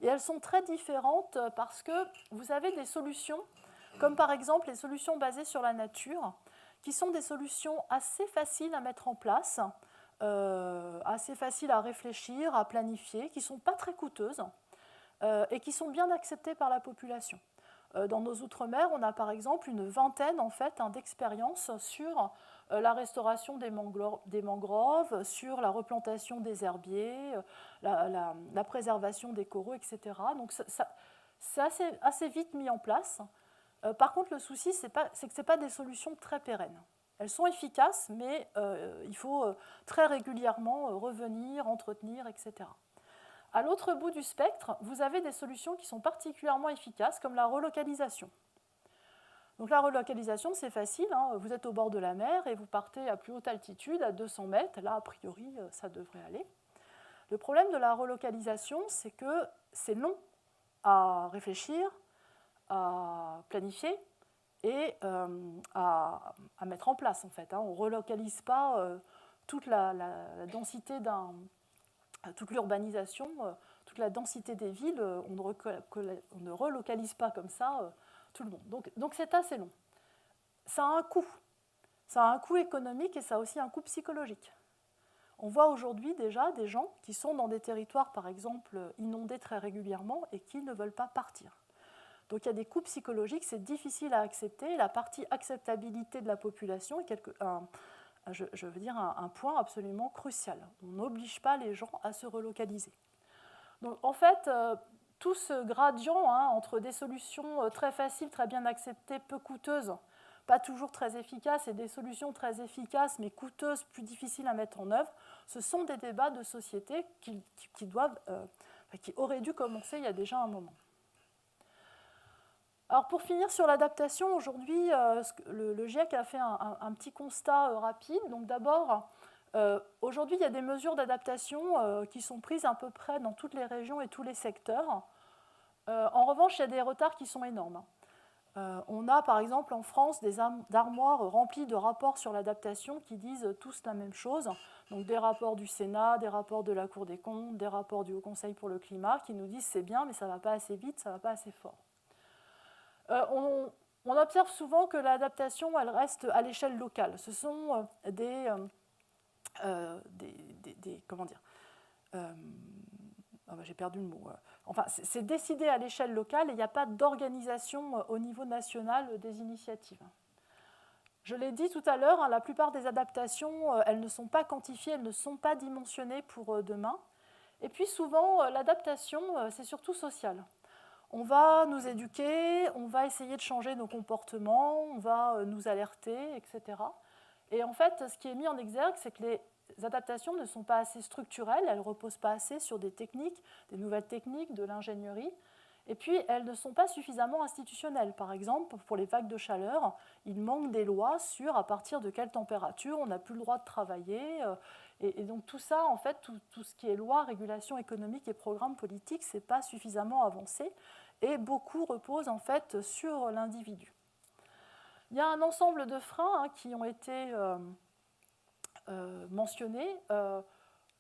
Et elles sont très différentes parce que vous avez des solutions comme par exemple les solutions basées sur la nature, qui sont des solutions assez faciles à mettre en place, assez faciles à réfléchir, à planifier, qui ne sont pas très coûteuses et qui sont bien acceptées par la population. Dans nos outre-mer, on a par exemple une vingtaine en fait, d'expériences sur la restauration des mangroves, sur la replantation des herbiers, la préservation des coraux, etc. Donc c'est assez vite mis en place. Par contre, le souci, c'est que ce n'est pas des solutions très pérennes. Elles sont efficaces, mais il faut très régulièrement revenir, entretenir, etc. À l'autre bout du spectre, vous avez des solutions qui sont particulièrement efficaces, comme la relocalisation. Donc la relocalisation, c'est facile, hein. Vous êtes au bord de la mer et vous partez à plus haute altitude, à 200 mètres. Là, a priori, ça devrait aller. Le problème de la relocalisation, c'est que c'est long à réfléchir, à planifier et à mettre en place, en fait. On ne relocalise pas toute la densité toute l'urbanisation, toute la densité des villes, on ne relocalise pas comme ça tout le monde. Donc c'est assez long. Ça a un coût. Ça a un coût économique et ça a aussi un coût psychologique. On voit aujourd'hui déjà des gens qui sont dans des territoires, par exemple, inondés très régulièrement et qui ne veulent pas partir. Donc il y a des coûts psychologiques, c'est difficile à accepter. La partie acceptabilité de la population est je veux dire un point absolument crucial. On n'oblige pas les gens à se relocaliser. Donc en fait, tout ce gradient entre des solutions très faciles, très bien acceptées, peu coûteuses, pas toujours très efficaces, et des solutions très efficaces mais coûteuses, plus difficiles à mettre en œuvre, ce sont des débats de société qui auraient dû commencer il y a déjà un moment. Alors pour finir sur l'adaptation, aujourd'hui, le GIEC a fait un petit constat rapide. Donc d'abord, aujourd'hui, il y a des mesures d'adaptation qui sont prises à peu près dans toutes les régions et tous les secteurs. En revanche, il y a des retards qui sont énormes. On a par exemple en France des armoires remplies de rapports sur l'adaptation qui disent tous la même chose. Donc des rapports du Sénat, des rapports de la Cour des comptes, des rapports du Haut Conseil pour le climat qui nous disent c'est bien mais ça ne va pas assez vite, ça ne va pas assez fort. On observe souvent que l'adaptation elle reste à l'échelle locale. Ce sont comment dire j'ai perdu le mot. Enfin, c'est décidé à l'échelle locale et il n'y a pas d'organisation au niveau national des initiatives. Je l'ai dit tout à l'heure, la plupart des adaptations, elles ne sont pas quantifiées, elles ne sont pas dimensionnées pour demain. Et puis souvent, l'adaptation, c'est surtout social. On va nous éduquer, on va essayer de changer nos comportements, on va nous alerter, etc. Et en fait, ce qui est mis en exergue, c'est que les adaptations ne sont pas assez structurelles, elles ne reposent pas assez sur des techniques, des nouvelles techniques, de l'ingénierie. Et puis, elles ne sont pas suffisamment institutionnelles. Par exemple, pour les vagues de chaleur, il manque des lois sur à partir de quelle température on n'a plus le droit de travailler. Et donc tout ça, en fait, tout ce qui est loi, régulation économique et programme politique, ce n'est pas suffisamment avancé. Et beaucoup repose en fait sur l'individu. Il y a un ensemble de freins qui ont été mentionnés.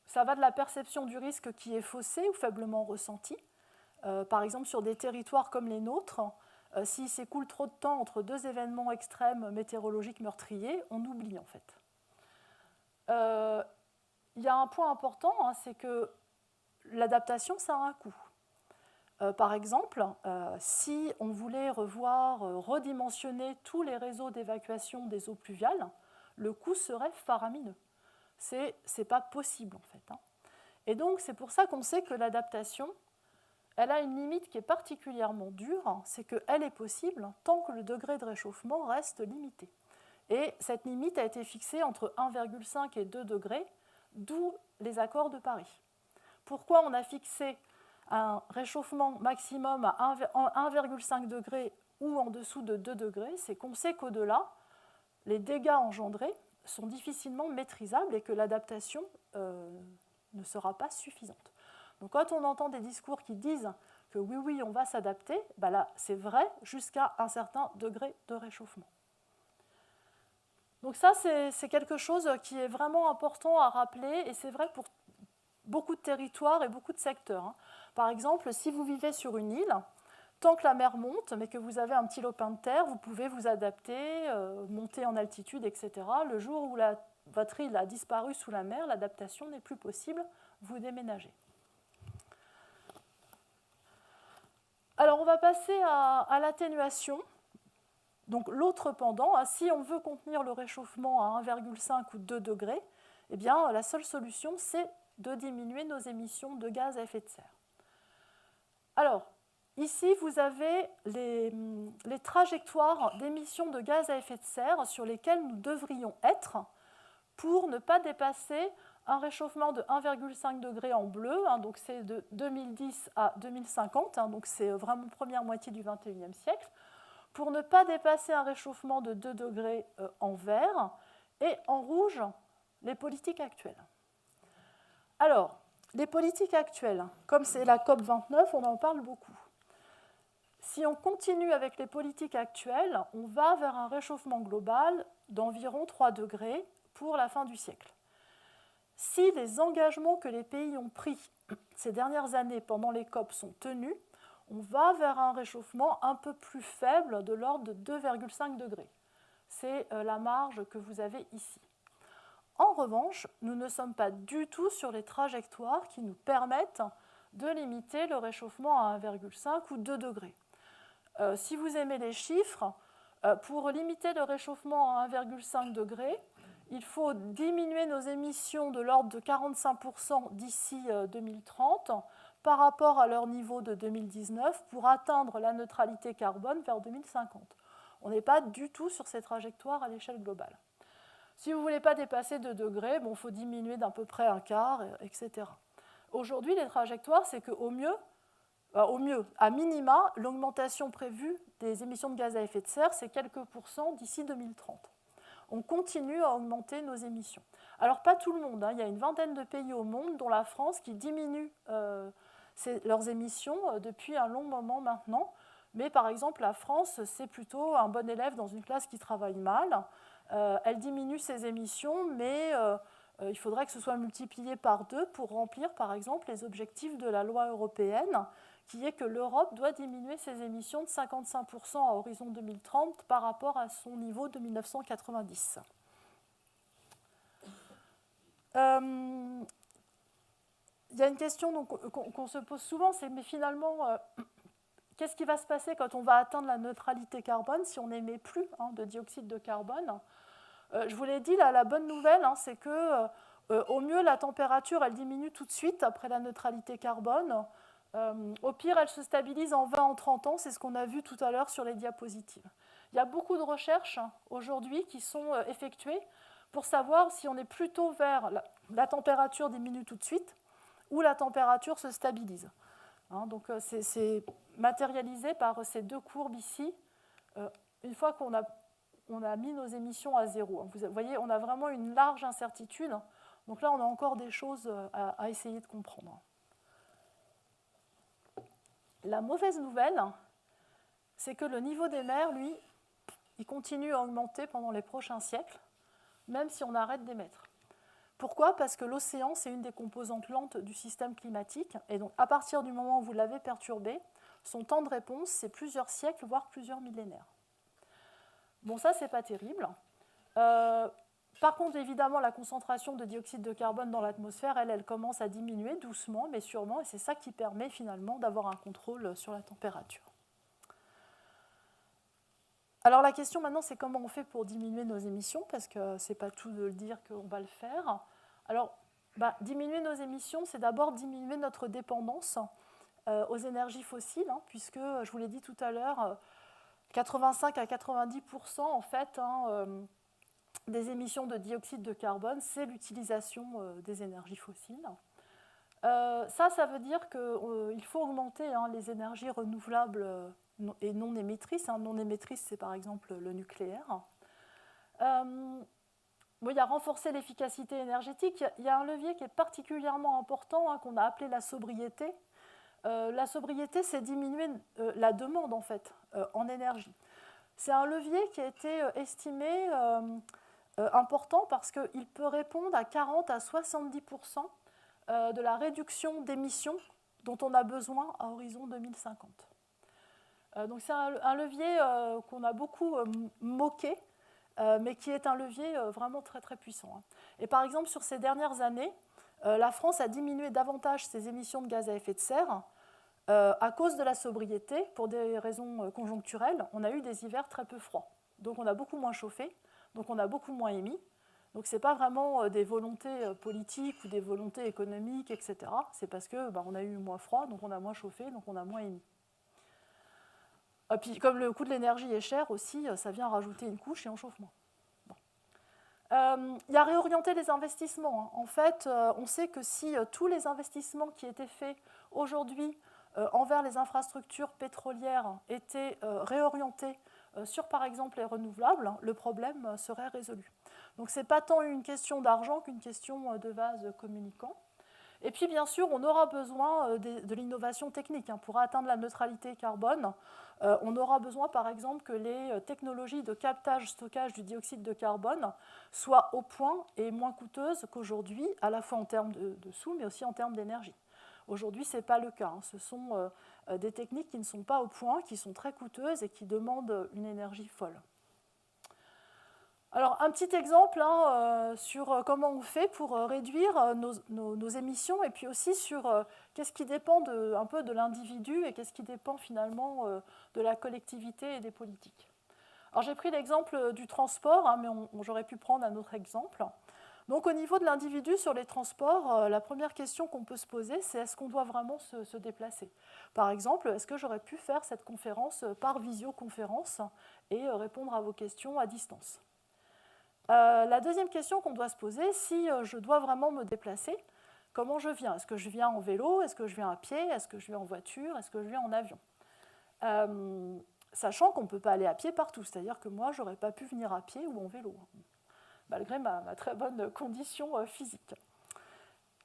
Ça va de la perception du risque qui est faussée ou faiblement ressentie. Par exemple, sur des territoires comme les nôtres, s'il s'écoule trop de temps entre deux événements extrêmes météorologiques meurtriers, on oublie en fait. Il y a un point important, c'est que l'adaptation, ça a un coût. Par exemple, si on voulait redimensionner tous les réseaux d'évacuation des eaux pluviales, le coût serait faramineux. Ce n'est pas possible en fait. Et donc c'est pour ça qu'on sait que l'adaptation, elle a une limite qui est particulièrement dure, c'est qu'elle est possible tant que le degré de réchauffement reste limité. Et cette limite a été fixée entre 1,5 et 2 degrés, d'où les accords de Paris. Pourquoi on a fixé un réchauffement maximum à 1,5 degré ou en dessous de 2 degrés, c'est qu'on sait qu'au-delà, les dégâts engendrés sont difficilement maîtrisables et que l'adaptation ne sera pas suffisante. Donc quand on entend des discours qui disent que oui, on va s'adapter, là, c'est vrai jusqu'à un certain degré de réchauffement. Donc ça, c'est quelque chose qui est vraiment important à rappeler et c'est vrai pour beaucoup de territoires et beaucoup de secteurs. Par exemple, si vous vivez sur une île, tant que la mer monte, mais que vous avez un petit lopin de terre, vous pouvez vous adapter, monter en altitude, etc. Le jour où votre île a disparu sous la mer, l'adaptation n'est plus possible, vous déménagez. Alors, on va passer à l'atténuation. Donc, l'autre pendant, hein, si on veut contenir le réchauffement à 1,5 ou 2 degrés, eh bien, la seule solution, c'est de diminuer nos émissions de gaz à effet de serre. Alors, ici, vous avez les trajectoires d'émissions de gaz à effet de serre sur lesquelles nous devrions être pour ne pas dépasser un réchauffement de 1,5 degré en bleu, hein, donc c'est de 2010 à 2050, hein, donc c'est vraiment première moitié du XXIe siècle, pour ne pas dépasser un réchauffement de 2 degrés en vert, et en rouge, les politiques actuelles. Alors, les politiques actuelles, comme c'est la COP29, on en parle beaucoup. Si on continue avec les politiques actuelles, on va vers un réchauffement global d'environ 3 degrés pour la fin du siècle. Si les engagements que les pays ont pris ces dernières années pendant les COP sont tenus, on va vers un réchauffement un peu plus faible de l'ordre de 2,5 degrés. C'est la marge que vous avez ici. En revanche, nous ne sommes pas du tout sur les trajectoires qui nous permettent de limiter le réchauffement à 1,5 ou 2 degrés. Si vous aimez les chiffres, pour limiter le réchauffement à 1,5 degré, il faut diminuer nos émissions de l'ordre de 45% d'ici 2030 par rapport à leur niveau de 2019 pour atteindre la neutralité carbone vers 2050. On n'est pas du tout sur ces trajectoires à l'échelle globale. Si vous ne voulez pas dépasser 2 degrés, il faut diminuer d'à peu près un quart, etc. Aujourd'hui, les trajectoires, c'est qu'au mieux, à minima, l'augmentation prévue des émissions de gaz à effet de serre, c'est quelques pourcents d'ici 2030. On continue à augmenter nos émissions. Alors, pas tout le monde, hein. Il y a une vingtaine de pays au monde, dont la France, qui diminuent leurs émissions depuis un long moment maintenant. Mais par exemple, la France, c'est plutôt un bon élève dans une classe qui travaille mal. Elle diminue ses émissions, mais il faudrait que ce soit multiplié par 2 pour remplir, par exemple, les objectifs de la loi européenne, qui est que l'Europe doit diminuer ses émissions de 55% à horizon 2030 par rapport à son niveau de 1990. Il y a une question qu'on se pose souvent, c'est mais finalement, qu'est-ce qui va se passer quand on va atteindre la neutralité carbone si on n'émet plus de dioxyde de carbone? Je vous l'ai dit, là, la bonne nouvelle, c'est que au mieux, la température, elle diminue tout de suite après la neutralité carbone. Au pire, elle se stabilise en 20 en 30 ans, c'est ce qu'on a vu tout à l'heure sur les diapositives. Il y a beaucoup de recherches aujourd'hui qui sont effectuées pour savoir si on est plutôt vers la température diminue tout de suite ou la température se stabilise. Donc c'est matérialisé par ces deux courbes ici, une fois qu'on a mis nos émissions à zéro. Vous voyez, on a vraiment une large incertitude. Donc là, on a encore des choses à essayer de comprendre. La mauvaise nouvelle, c'est que le niveau des mers, lui, il continue à augmenter pendant les prochains siècles, même si on arrête d'émettre. Pourquoi ? Parce que l'océan, c'est une des composantes lentes du système climatique, et donc à partir du moment où vous l'avez perturbé, son temps de réponse, c'est plusieurs siècles, voire plusieurs millénaires. Bon, ça, c'est pas terrible. Par contre, évidemment, la concentration de dioxyde de carbone dans l'atmosphère, elle commence à diminuer doucement, mais sûrement, et c'est ça qui permet finalement d'avoir un contrôle sur la température. Alors la question maintenant, c'est comment on fait pour diminuer nos émissions, parce que c'est pas tout de le dire qu'on va le faire. Alors, diminuer nos émissions, c'est d'abord diminuer notre dépendance aux énergies fossiles, puisque, je vous l'ai dit tout à l'heure, 85 à 90% en fait, des émissions de dioxyde de carbone, c'est l'utilisation des énergies fossiles. Ça veut dire qu'il faut augmenter les énergies renouvelables et non émettrices. Non émettrices, c'est par exemple le nucléaire. Il y a renforcer l'efficacité énergétique. Il y a un levier qui est particulièrement important, qu'on a appelé la sobriété. La sobriété, c'est diminuer la demande en fait, en énergie. C'est un levier qui a été estimé important parce qu'il peut répondre à 40 à 70% de la réduction d'émissions dont on a besoin à horizon 2050. Donc c'est un levier qu'on a beaucoup moqué, mais qui est un levier vraiment très très puissant. Et par exemple, sur ces dernières années, la France a diminué davantage ses émissions de gaz à effet de serre à cause de la sobriété, pour des raisons conjoncturelles, on a eu des hivers très peu froids. Donc on a beaucoup moins chauffé, donc on a beaucoup moins émis. Donc ce n'est pas vraiment des volontés politiques ou des volontés économiques, etc. C'est parce qu'on a eu moins froid, donc on a moins chauffé, donc on a moins émis. Et puis comme le coût de l'énergie est cher aussi, ça vient rajouter une couche et on chauffe moins. Il y a réorienter les investissements. En fait, on sait que si tous les investissements qui étaient faits aujourd'hui envers les infrastructures pétrolières étaient réorientés sur, par exemple, les renouvelables, le problème serait résolu. Donc, ce n'est pas tant une question d'argent qu'une question de vase communicant. Et puis, bien sûr, on aura besoin de l'innovation technique. Pour atteindre la neutralité carbone, on aura besoin, par exemple, que les technologies de captage-stockage du dioxyde de carbone soient au point et moins coûteuses qu'aujourd'hui, à la fois en termes de sous, mais aussi en termes d'énergie. Aujourd'hui, ce n'est pas le cas. Ce sont des techniques qui ne sont pas au point, qui sont très coûteuses et qui demandent une énergie folle. Alors, un petit exemple sur comment on fait pour réduire nos émissions et puis aussi sur qu'est-ce qui dépend un peu de l'individu et qu'est-ce qui dépend finalement de la collectivité et des politiques. Alors, j'ai pris l'exemple du transport, mais j'aurais pu prendre un autre exemple. Donc, au niveau de l'individu sur les transports, la première question qu'on peut se poser, c'est est-ce qu'on doit vraiment se déplacer? Par exemple, est-ce que j'aurais pu faire cette conférence par visioconférence et répondre à vos questions à distance? La deuxième question qu'on doit se poser, si je dois vraiment me déplacer, comment je viens? Est-ce que je viens en vélo? Est-ce que je viens à pied? Est-ce que je viens en voiture? Est-ce que je viens en avion? Sachant qu'on ne peut pas aller à pied partout, c'est-à-dire que moi, je n'aurais pas pu venir à pied ou en vélo, malgré ma très bonne condition physique.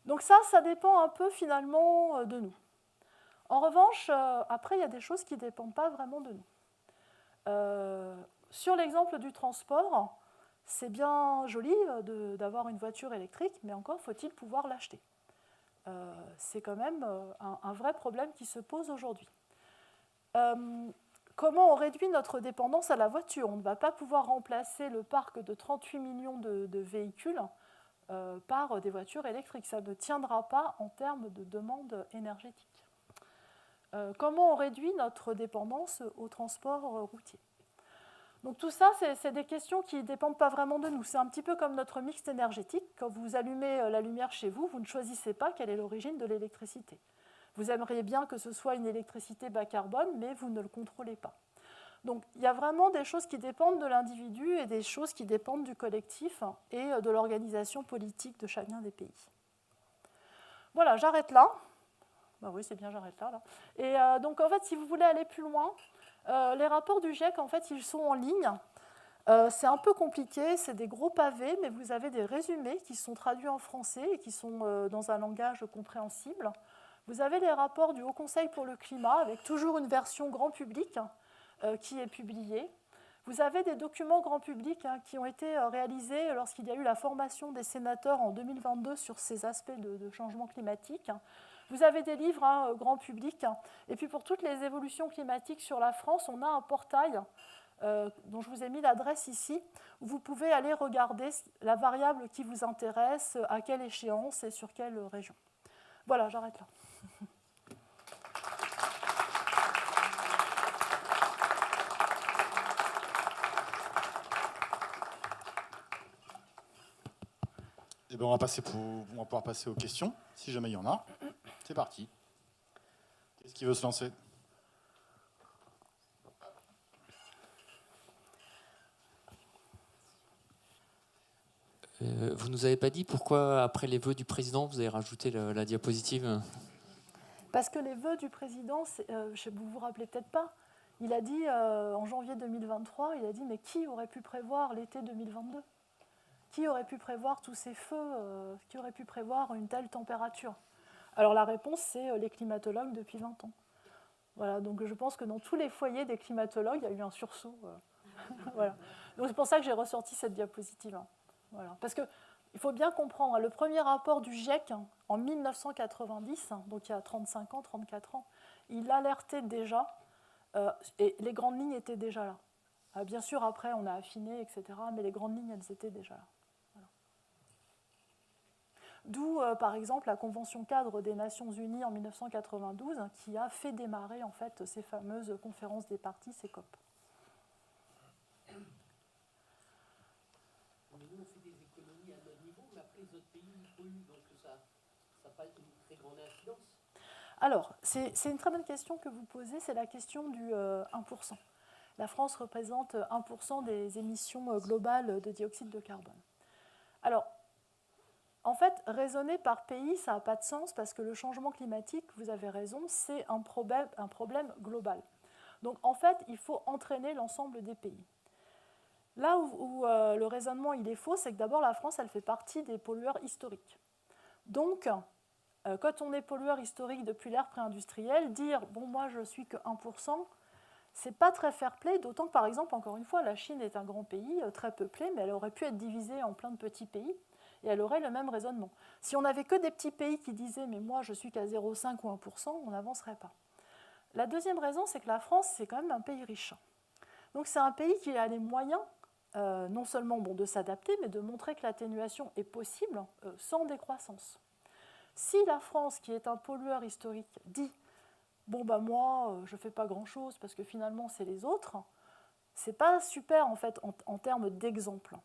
Donc ça dépend un peu finalement de nous. En revanche, après, il y a des choses qui ne dépendent pas vraiment de nous. Sur l'exemple du transport, c'est bien joli d'avoir une voiture électrique, mais encore faut-il pouvoir l'acheter. C'est quand même un vrai problème qui se pose aujourd'hui. Comment on réduit notre dépendance à la voiture? On ne va pas pouvoir remplacer le parc de 38 millions de véhicules par des voitures électriques. Ça ne tiendra pas en termes de demande énergétique. Comment on réduit notre dépendance au transport routier? Donc tout ça, c'est des questions qui ne dépendent pas vraiment de nous. C'est un petit peu comme notre mix énergétique. Quand vous allumez la lumière chez vous, vous ne choisissez pas quelle est l'origine de l'électricité. Vous aimeriez bien que ce soit une électricité bas carbone, mais vous ne le contrôlez pas. Donc il y a vraiment des choses qui dépendent de l'individu et des choses qui dépendent du collectif et de l'organisation politique de chacun des pays. Voilà, j'arrête là. Ben oui, c'est bien, j'arrête là. Et donc en fait, si vous voulez aller plus loin, les rapports du GIEC, en fait, ils sont en ligne. C'est un peu compliqué, c'est des gros pavés, mais vous avez des résumés qui sont traduits en français et qui sont dans un langage compréhensible. Vous avez les rapports du Haut Conseil pour le climat, avec toujours une version grand public qui est publiée. Vous avez des documents grand public qui ont été réalisés lorsqu'il y a eu la formation des sénateurs en 2022 sur ces aspects de changement climatique. Vous avez des livres grand public. Et puis pour toutes les évolutions climatiques sur la France, on a un portail dont je vous ai mis l'adresse ici, où vous pouvez aller regarder la variable qui vous intéresse, à quelle échéance et sur quelle région. Voilà, j'arrête là. Eh bien, on va pouvoir passer aux questions, si jamais il y en a. C'est parti. Qu'est-ce qui veut se lancer? Vous ne nous avez pas dit pourquoi, après les vœux du président, vous avez rajouté la diapositive? Parce que les vœux du président, vous vous rappelez peut-être pas, il a dit en janvier 2023, il a dit mais qui aurait pu prévoir l'été 2022? Qui aurait pu prévoir tous ces feux? Qui aurait pu prévoir une telle température? Alors la réponse, c'est les climatologues depuis 20 ans. Voilà, donc je pense que dans tous les foyers des climatologues, il y a eu un sursaut. Voilà. Donc c'est pour ça que j'ai ressorti cette diapositive. Voilà. Parce qu'il faut bien comprendre, le premier rapport du GIEC en 1990, donc il y a 35 ans, 34 ans, il alertait déjà, et les grandes lignes étaient déjà là. Bien sûr, après, on a affiné, etc., mais les grandes lignes, elles étaient déjà là. Voilà. D'où, par exemple, la Convention cadre des Nations Unies en 1992, qui a fait démarrer en fait, ces fameuses conférences des parties, ces COP. Nous, on fait des économies à notre niveau, mais après, les autres pays polluent, donc ça n'a pas une très grande incidence. Alors, c'est une très bonne question que vous posez, c'est la question du 1%. La France représente 1% des émissions globales de dioxyde de carbone. Alors, en fait, raisonner par pays, ça n'a pas de sens parce que le changement climatique, vous avez raison, c'est un problème global. Donc, en fait, il faut entraîner l'ensemble des pays. Là où le raisonnement il est faux, c'est que d'abord, la France, elle fait partie des pollueurs historiques. Donc, quand on est pollueur historique depuis l'ère pré-industrielle, dire « bon, moi, je suis que 1%, c'est pas très fair-play, d'autant que, par exemple, encore une fois, la Chine est un grand pays, très peuplé, mais elle aurait pu être divisée en plein de petits pays, et elle aurait le même raisonnement. Si on n'avait que des petits pays qui disaient « mais moi, je suis qu'à 0,5 ou 1%, on n'avancerait pas. La deuxième raison, c'est que la France, c'est quand même un pays riche. Donc c'est un pays qui a les moyens, non seulement de s'adapter, mais de montrer que l'atténuation est possible sans décroissance. Si la France, qui est un pollueur historique, dit « bon, bah moi, je ne fais pas grand-chose parce que finalement, c'est les autres », c'est pas super en fait en termes d'exemple.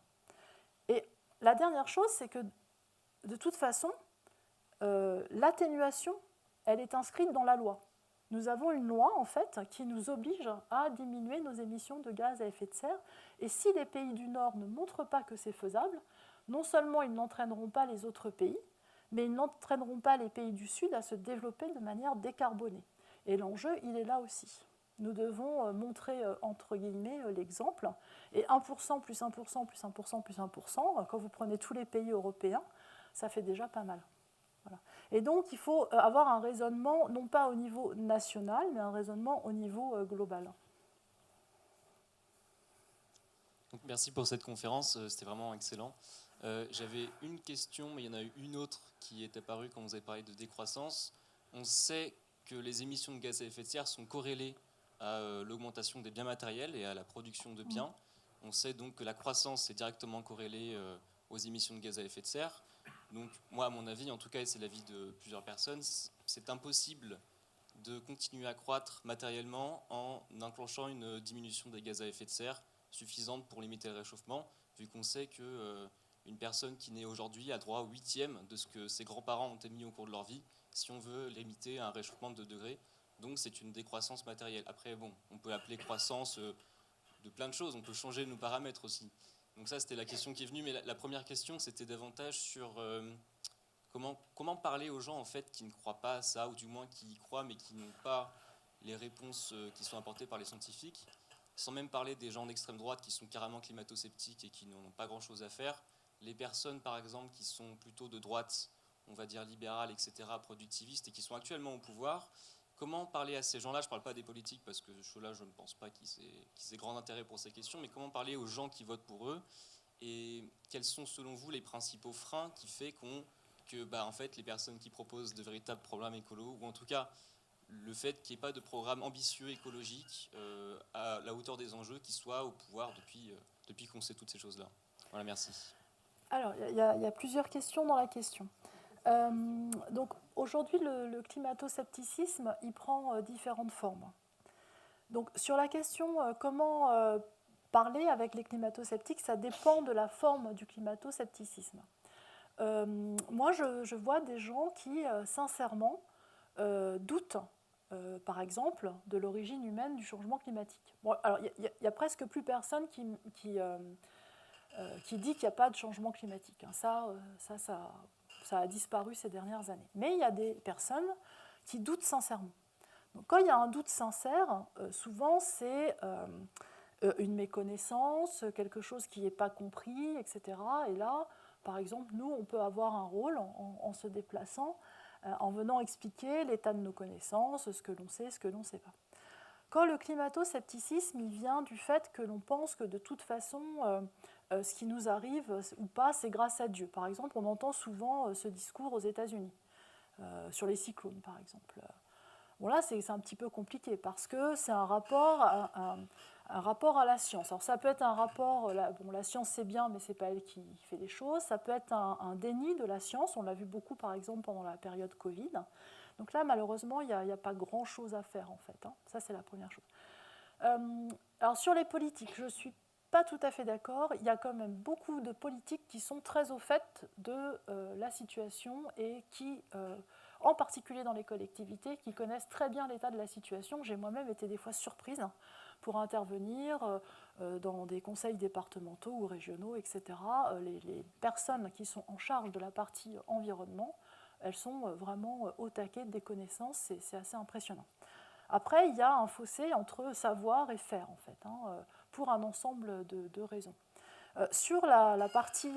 Et la dernière chose, c'est que de toute façon, l'atténuation, elle est inscrite dans la loi. Nous avons une loi en fait qui nous oblige à diminuer nos émissions de gaz à effet de serre. Et si les pays du Nord ne montrent pas que c'est faisable, non seulement ils n'entraîneront pas les autres pays, mais ils n'entraîneront pas les pays du Sud à se développer de manière décarbonée. Et l'enjeu, il est là aussi. Nous devons montrer, entre guillemets, l'exemple. Et 1% plus 1% plus 1% plus 1%, quand vous prenez tous les pays européens, ça fait déjà pas mal. Voilà. Et donc, il faut avoir un raisonnement, non pas au niveau national, mais un raisonnement au niveau global. Donc, merci pour cette conférence, c'était vraiment excellent. J'avais une question, mais il y en a eu une autre qui est apparue quand vous avez parlé de décroissance. On sait que les émissions de gaz à effet de serre sont corrélées à l'augmentation des biens matériels et à la production de biens. On sait donc que la croissance est directement corrélée aux émissions de gaz à effet de serre. Donc moi, à mon avis, en tout cas, et c'est l'avis de plusieurs personnes, c'est impossible de continuer à croître matériellement en enclenchant une diminution des gaz à effet de serre suffisante pour limiter le réchauffement, vu qu'on sait qu'une personne qui naît aujourd'hui a droit au 8e de ce que ses grands-parents ont émis au cours de leur vie, si on veut limiter un réchauffement de 2 degrés. Donc c'est une décroissance matérielle. Après, bon, on peut appeler croissance de plein de choses, on peut changer nos paramètres aussi. Donc ça, c'était la question qui est venue, mais la première question, c'était davantage sur comment parler aux gens en fait, qui ne croient pas à ça, ou du moins qui y croient, mais qui n'ont pas les réponses qui sont apportées par les scientifiques, sans même parler des gens d'extrême droite qui sont carrément climato-sceptiques et qui n'ont pas grand-chose à faire. Les personnes, par exemple, qui sont plutôt de droite, on va dire libérales, etc., productivistes, et qui sont actuellement au pouvoir, comment parler à ces gens-là? Je ne parle pas des politiques, parce que ceux-là, je ne pense pas qu'ils aient grand intérêt pour ces questions, mais comment parler aux gens qui votent pour eux? Et quels sont, selon vous, les principaux freins qui font que en fait, les personnes qui proposent de véritables programmes écolos, ou en tout cas, le fait qu'il n'y ait pas de programme ambitieux écologique à la hauteur des enjeux qui soit au pouvoir depuis qu'on sait toutes ces choses-là. Voilà, merci. Alors, il y a plusieurs questions dans la question. Donc, aujourd'hui, le climato-scepticisme, il prend différentes formes. Donc, sur la question comment parler avec les climato-sceptiques, ça dépend de la forme du climato-scepticisme. Moi, je vois des gens qui, sincèrement, doutent, par exemple, de l'origine humaine du changement climatique. Bon, alors, il n'y a presque plus personne qui dit qu'il n'y a pas de changement climatique. Ça a disparu ces dernières années. Mais il y a des personnes qui doutent sincèrement. Donc, quand il y a un doute sincère, souvent c'est une méconnaissance, quelque chose qui n'est pas compris, etc. Et là, par exemple, nous, on peut avoir un rôle en se déplaçant, en venant expliquer l'état de nos connaissances, ce que l'on sait, ce que l'on ne sait pas. Quand le climato-scepticisme, il vient du fait que l'on pense que de toute façon, ce qui nous arrive ou pas, c'est grâce à Dieu. Par exemple, on entend souvent ce discours aux États-Unis, sur les cyclones, par exemple. Bon, là, c'est un petit peu compliqué, parce que c'est un rapport rapport à la science. Alors ça peut être un rapport, la science c'est bien, mais c'est pas elle qui fait les choses. Ça peut être un déni de la science. On l'a vu beaucoup, par exemple, pendant la période Covid. Donc là, malheureusement, il n'y a pas grand-chose à faire, en fait. Ça, c'est la première chose. Alors sur les politiques, je ne suis pas tout à fait d'accord. Il y a quand même beaucoup de politiques qui sont très au fait de la situation et qui, en particulier dans les collectivités, qui connaissent très bien l'état de la situation. J'ai moi-même été des fois surprise pour intervenir dans des conseils départementaux ou régionaux, etc. Les personnes qui sont en charge de la partie environnement, elles sont vraiment au taquet des connaissances, c'est assez impressionnant. Après, il y a un fossé entre savoir et faire, en fait, pour un ensemble de raisons. Sur la partie,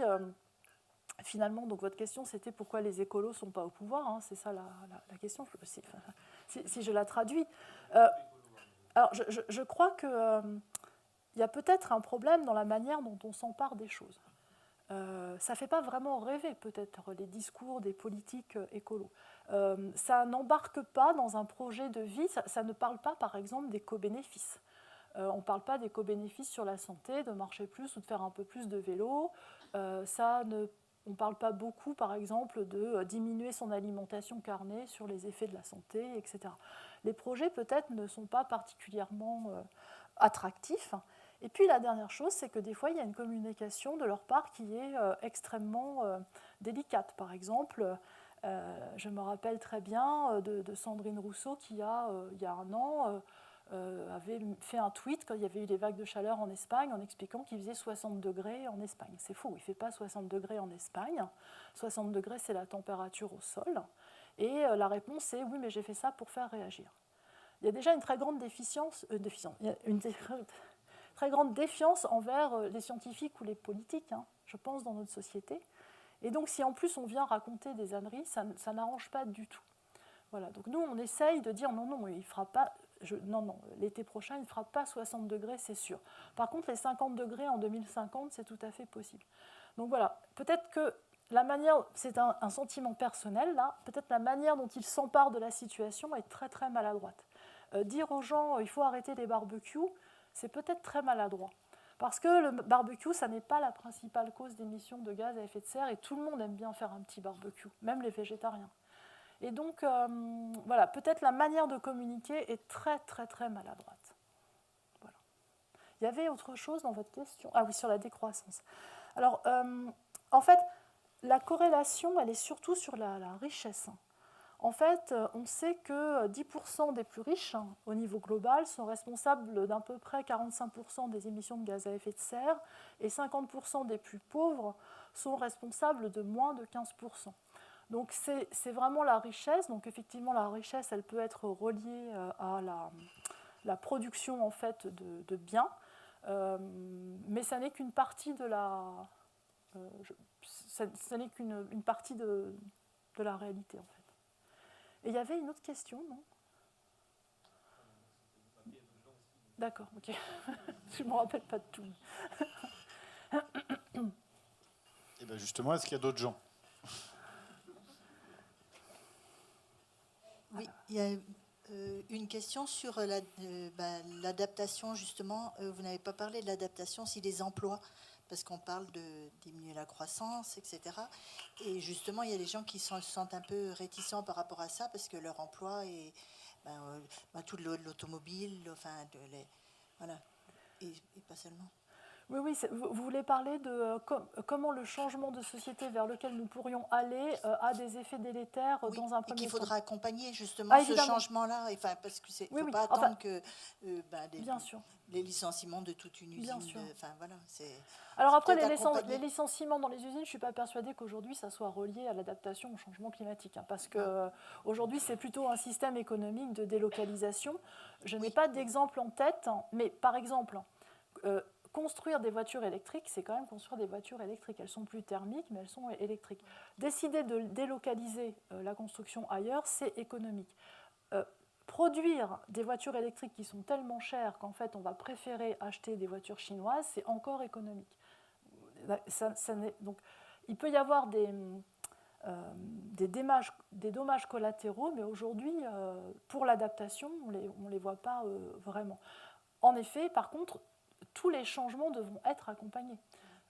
finalement, donc votre question, c'était pourquoi les écolos ne sont pas au pouvoir, c'est ça la question, si je la traduis. Alors, je crois qu'il y a peut-être un problème dans la manière dont on s'empare des choses. Ça ne fait pas vraiment rêver, peut-être, les discours des politiques écolos. Ça n'embarque pas dans un projet de vie, ça ne parle pas, par exemple, des co-bénéfices. On ne parle pas des co-bénéfices sur la santé, de marcher plus ou de faire un peu plus de vélo. On ne parle pas beaucoup, par exemple, de diminuer son alimentation carnée sur les effets de la santé, etc. Les projets, peut-être, ne sont pas particulièrement attractifs. Et puis la dernière chose, c'est que des fois, il y a une communication de leur part qui est extrêmement délicate. Par exemple, je me rappelle très bien de Sandrine Rousseau qui, il y a un an, avait fait un tweet quand il y avait eu des vagues de chaleur en Espagne en expliquant qu'il faisait 60 degrés en Espagne. C'est faux, il ne fait pas 60 degrés en Espagne. 60 degrés, c'est la température au sol. Et la réponse est oui, mais j'ai fait ça pour faire réagir. Il y a déjà une très grande très grande défiance envers les scientifiques ou les politiques, je pense, dans notre société. Et donc, si en plus on vient raconter des âneries, ça n'arrange pas du tout. Voilà. Donc nous, on essaye de dire non, il fera pas. Non, l'été prochain, il ne fera pas 60 degrés, c'est sûr. Par contre, les 50 degrés en 2050, c'est tout à fait possible. Donc voilà, peut-être que la manière, c'est un sentiment personnel, là, peut-être la manière dont ils s'emparent de la situation est très très maladroite. Dire aux gens, il faut arrêter les barbecues, c'est peut-être très maladroit. Parce que le barbecue, ça n'est pas la principale cause d'émissions de gaz à effet de serre, et tout le monde aime bien faire un petit barbecue, même les végétariens. Et donc, voilà, peut-être la manière de communiquer est très, très, très maladroite. Voilà. Il y avait autre chose dans votre question ? Ah oui, sur la décroissance. Alors, en fait, la corrélation, elle est surtout sur la richesse. En fait, on sait que 10% des plus riches, au niveau global, sont responsables d'à peu près 45% des émissions de gaz à effet de serre, et 50% des plus pauvres sont responsables de moins de 15%. Donc c'est vraiment la richesse. Donc effectivement, la richesse, elle peut être reliée à la production en fait de biens, mais ça n'est qu'une partie de ça n'est qu'une partie de la réalité en fait. Et il y avait une autre question, non ? D'accord, ok. Je ne me rappelle pas de tout. Et bien justement, est-ce qu'il y a d'autres gens ? Oui, il y a une question sur l'adaptation, justement. Vous n'avez pas parlé de l'adaptation, si des emplois, parce qu'on parle de diminuer la croissance, etc. Et justement, il y a des gens qui se sentent un peu réticents par rapport à ça, parce que leur emploi est tout l'automobile, voilà, et pas seulement. Oui, vous voulez parler de comment le changement de société vers lequel nous pourrions aller a des effets délétères dans un premier temps. Et qu'il faudra accompagner justement ce changement-là, parce que c'est faut pas attendre que les licenciements de toute une usine. Alors après, les licenciements dans les usines, je ne suis pas persuadée qu'aujourd'hui ça soit relié à l'adaptation au changement climatique, parce qu'aujourd'hui c'est plutôt un système économique de délocalisation. Je n'ai pas d'exemple en tête, mais par exemple, construire des voitures électriques, c'est quand même construire des voitures électriques. Elles sont plus thermiques, mais elles sont électriques. Décider de délocaliser la construction ailleurs, c'est économique. Produire des voitures électriques qui sont tellement chères qu'en fait on va préférer acheter des voitures chinoises, c'est encore économique. Donc, il peut y avoir des dommages collatéraux, mais aujourd'hui, pour l'adaptation, on ne les voit pas vraiment. en effet, par contre, tous les changements devront être accompagnés.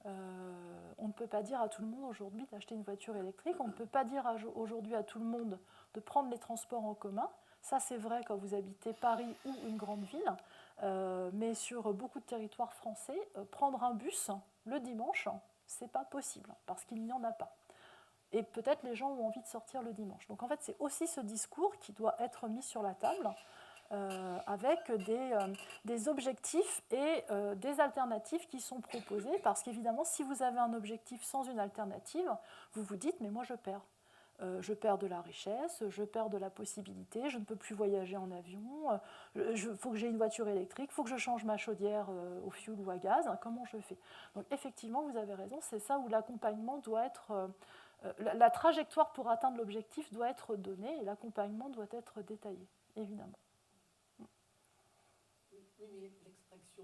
On ne peut pas dire à tout le monde aujourd'hui d'acheter une voiture électrique, on ne peut pas dire aujourd'hui à tout le monde de prendre les transports en commun. Ça, c'est vrai quand vous habitez Paris ou une grande ville, mais sur beaucoup de territoires français, prendre un bus le dimanche, c'est pas possible, parce qu'il n'y en a pas. Et peut-être les gens ont envie de sortir le dimanche. Donc en fait, c'est aussi ce discours qui doit être mis sur la table, avec des objectifs et des alternatives qui sont proposées, parce qu'évidemment, si vous avez un objectif sans une alternative, vous vous dites, mais moi je perds. Je perds de la richesse, je perds de la possibilité, je ne peux plus voyager en avion, il faut que j'ai une voiture électrique, il faut que je change ma chaudière au fioul ou à gaz, comment je fais? Donc effectivement, vous avez raison, c'est ça où l'accompagnement doit être... la trajectoire pour atteindre l'objectif doit être donnée et l'accompagnement doit être détaillé, évidemment. Oui, mais l'extraction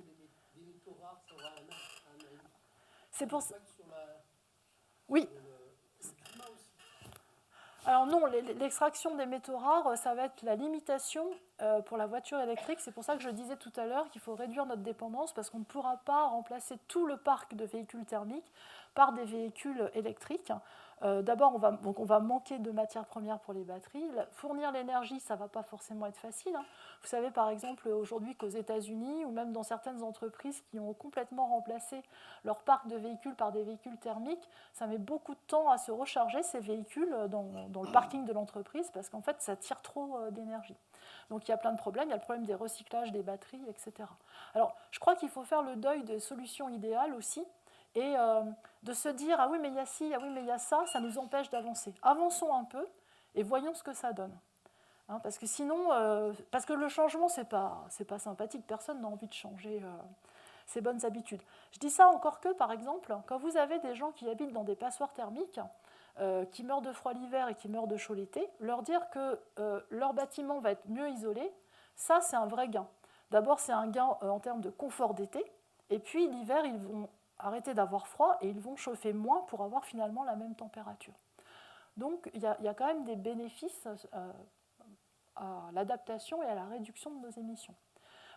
des métaux rares, ça aura C'est pour ça. impact sur la... Oui. sur le climat aussi. Alors non, l'extraction des métaux rares, ça va être la limitation pour la voiture électrique. C'est pour ça que je disais tout à l'heure qu'il faut réduire notre dépendance parce qu'on ne pourra pas remplacer tout le parc de véhicules thermiques par des véhicules électriques. D'abord, on va manquer de matières premières pour les batteries. Fournir l'énergie, ça ne va pas forcément être facile. Vous savez par exemple aujourd'hui qu'aux États-Unis ou même dans certaines entreprises qui ont complètement remplacé leur parc de véhicules par des véhicules thermiques, ça met beaucoup de temps à se recharger ces véhicules dans le parking de l'entreprise parce qu'en fait ça tire trop d'énergie. Donc il y a plein de problèmes, il y a le problème des recyclages des batteries, etc. Alors je crois qu'il faut faire le deuil des solutions idéales aussi et de se dire ah oui mais il y a ci, ah oui mais il y a ça, ça nous empêche d'avancer. Avançons un peu et voyons ce que ça donne. Parce que sinon, parce que le changement c'est pas sympathique, personne n'a envie de changer ses bonnes habitudes. Je dis ça encore que par exemple, quand vous avez des gens qui habitent dans des passoires thermiques, qui meurent de froid l'hiver et qui meurent de chaud l'été, leur dire que leur bâtiment va être mieux isolé, ça c'est un vrai gain. D'abord c'est un gain en termes de confort d'été, et puis l'hiver ils vont arrêter d'avoir froid et ils vont chauffer moins pour avoir finalement la même température. Donc il y a quand même des bénéfices à l'adaptation et à la réduction de nos émissions.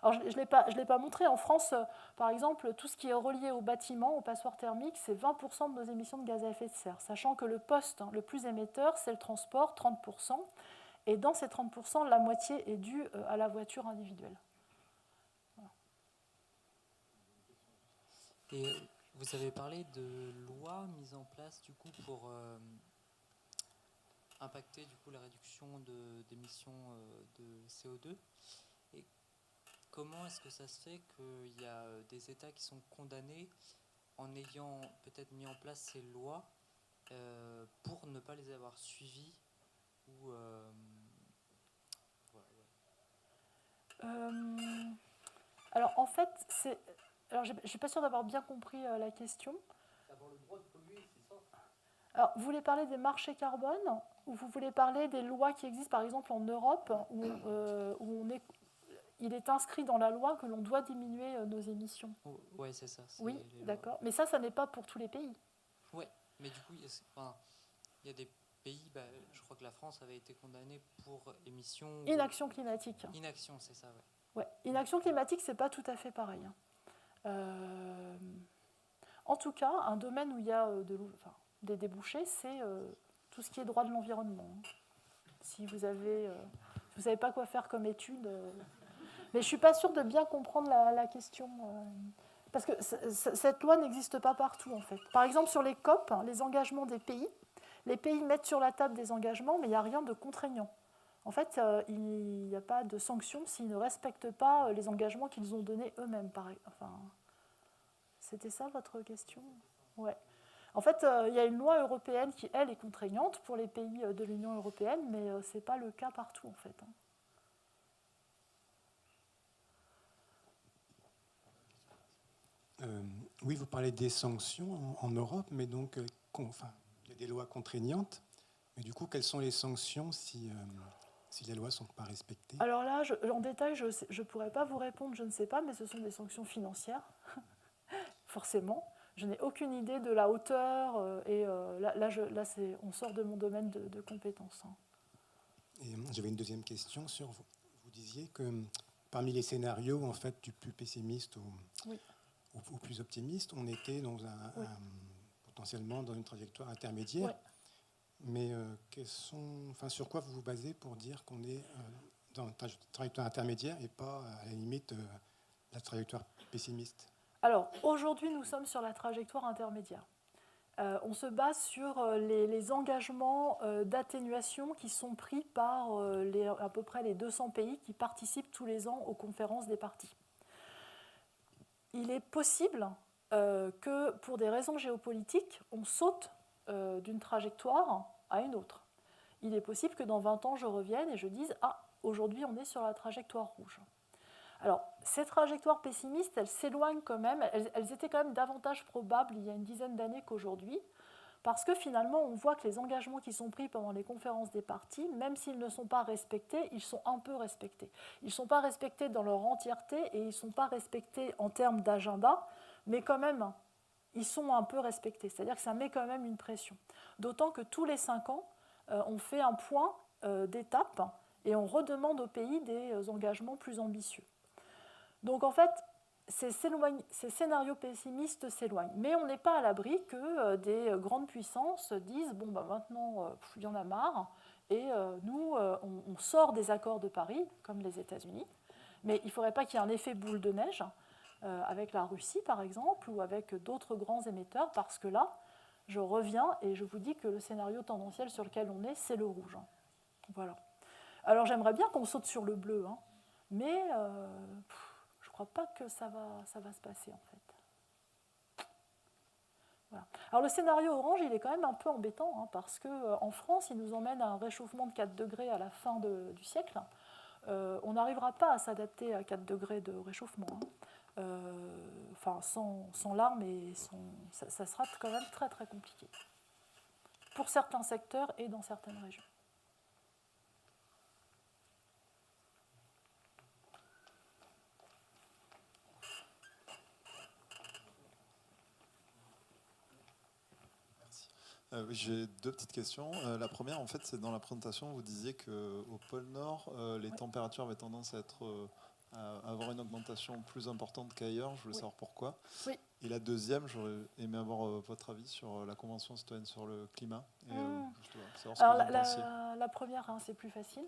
Alors, je ne l'ai pas montré. En France, par exemple, tout ce qui est relié au bâtiment, aux passoires thermiques, c'est 20% de nos émissions de gaz à effet de serre, sachant que le poste le plus émetteur, c'est le transport, 30%. Et dans ces 30%, la moitié est due à la voiture individuelle. Voilà. Et vous avez parlé de lois mises en place du coup, pour impacter du coup, la réduction d'émissions de CO2. Et comment est-ce que ça se fait qu'il y a des États qui sont condamnés en ayant peut-être mis en place ces lois pour ne pas les avoir suivies ou, Alors en fait, je ne suis pas sûre d'avoir bien compris la question. Avoir le droit de polluer, c'est ça? Alors, vous voulez parler des marchés carbone ou vous voulez parler des lois qui existent par exemple en Europe où il est inscrit dans la loi que l'on doit diminuer nos émissions? Oui, c'est ça. Oui, d'accord. Mais ça n'est pas pour tous les pays. Oui, mais du coup, il y a des pays, je crois que la France avait été condamnée pour émissions... Inaction climatique. Inaction, c'est ça, oui. Ouais. Inaction climatique, c'est pas tout à fait pareil. En tout cas, un domaine où il y a des débouchés, c'est tout ce qui est droit de l'environnement. Si vous savez pas quoi faire comme étude... Mais je ne suis pas sûre de bien comprendre la question. Parce que cette loi n'existe pas partout, en fait. Par exemple, sur les COP, les engagements des pays, les pays mettent sur la table des engagements, mais il n'y a rien de contraignant. En fait, il n'y a pas de sanction s'ils ne respectent pas les engagements qu'ils ont donnés eux-mêmes. C'était ça votre question? Ouais. En fait, il y a une loi européenne qui, elle, est contraignante pour les pays de l'Union européenne, mais ce n'est pas le cas partout, en fait. Oui, vous parlez des sanctions en Europe, mais donc, il y a des lois contraignantes. Mais du coup, quelles sont les sanctions si les lois ne sont pas respectées? Alors là, en détail, je ne pourrais pas vous répondre, je ne sais pas, mais ce sont des sanctions financières, forcément. Je n'ai aucune idée de la hauteur, on sort de mon domaine de compétences. Et j'avais une deuxième question sur, vous disiez que parmi les scénarios, en fait, du plus pessimiste Oui. au plus optimiste, on était potentiellement dans une trajectoire intermédiaire. Oui. Mais sur quoi vous vous basez pour dire qu'on est dans une trajectoire intermédiaire et pas, à la limite, la trajectoire pessimiste? Alors, aujourd'hui, nous sommes sur la trajectoire intermédiaire. On se base sur les engagements d'atténuation qui sont pris par à peu près les 200 pays qui participent tous les ans aux conférences des parties. Il est possible que, pour des raisons géopolitiques, on saute d'une trajectoire à une autre. Il est possible que dans 20 ans, je revienne et je dise « Ah, aujourd'hui, on est sur la trajectoire rouge ». Alors, ces trajectoires pessimistes, elles s'éloignent quand même, elles étaient quand même davantage probables il y a une dizaine d'années qu'aujourd'hui, parce que finalement, on voit que les engagements qui sont pris pendant les conférences des parties, même s'ils ne sont pas respectés, ils sont un peu respectés. Ils ne sont pas respectés dans leur entièreté et ils ne sont pas respectés en termes d'agenda, mais quand même, ils sont un peu respectés. C'est-à-dire que ça met quand même une pression. D'autant que tous les 5 ans, on fait un point d'étape et on redemande au pays des engagements plus ambitieux. Donc en fait, ces scénarios pessimistes s'éloignent. Mais on n'est pas à l'abri que des grandes puissances disent « bon, maintenant, il y en a marre » et nous, on sort des accords de Paris, comme les États-Unis. Mais il ne faudrait pas qu'il y ait un effet boule de neige avec la Russie, par exemple, ou avec d'autres grands émetteurs, parce que là, je reviens et je vous dis que le scénario tendanciel sur lequel on est, c'est le rouge. Voilà. Alors j'aimerais bien qu'on saute sur le bleu, mais je ne crois pas que ça va se passer en fait. Voilà. Alors le scénario orange, il est quand même un peu embêtant, parce qu'en France, il nous emmène à un réchauffement de 4 degrés à la fin du siècle. On n'arrivera pas à s'adapter à 4 degrés de réchauffement. Sans larmes, et ça sera quand même très très compliqué. Pour certains secteurs et dans certaines régions. Oui, j'ai 2 petites questions. La première, en fait, c'est dans la présentation, vous disiez qu'au pôle Nord, les températures avaient tendance à avoir une augmentation plus importante qu'ailleurs. Je voulais savoir pourquoi. Oui. Et la deuxième, j'aurais aimé avoir votre avis sur la Convention citoyenne sur le climat. Et, savoir ce Alors, que vous en pensiez. la première, c'est plus facile.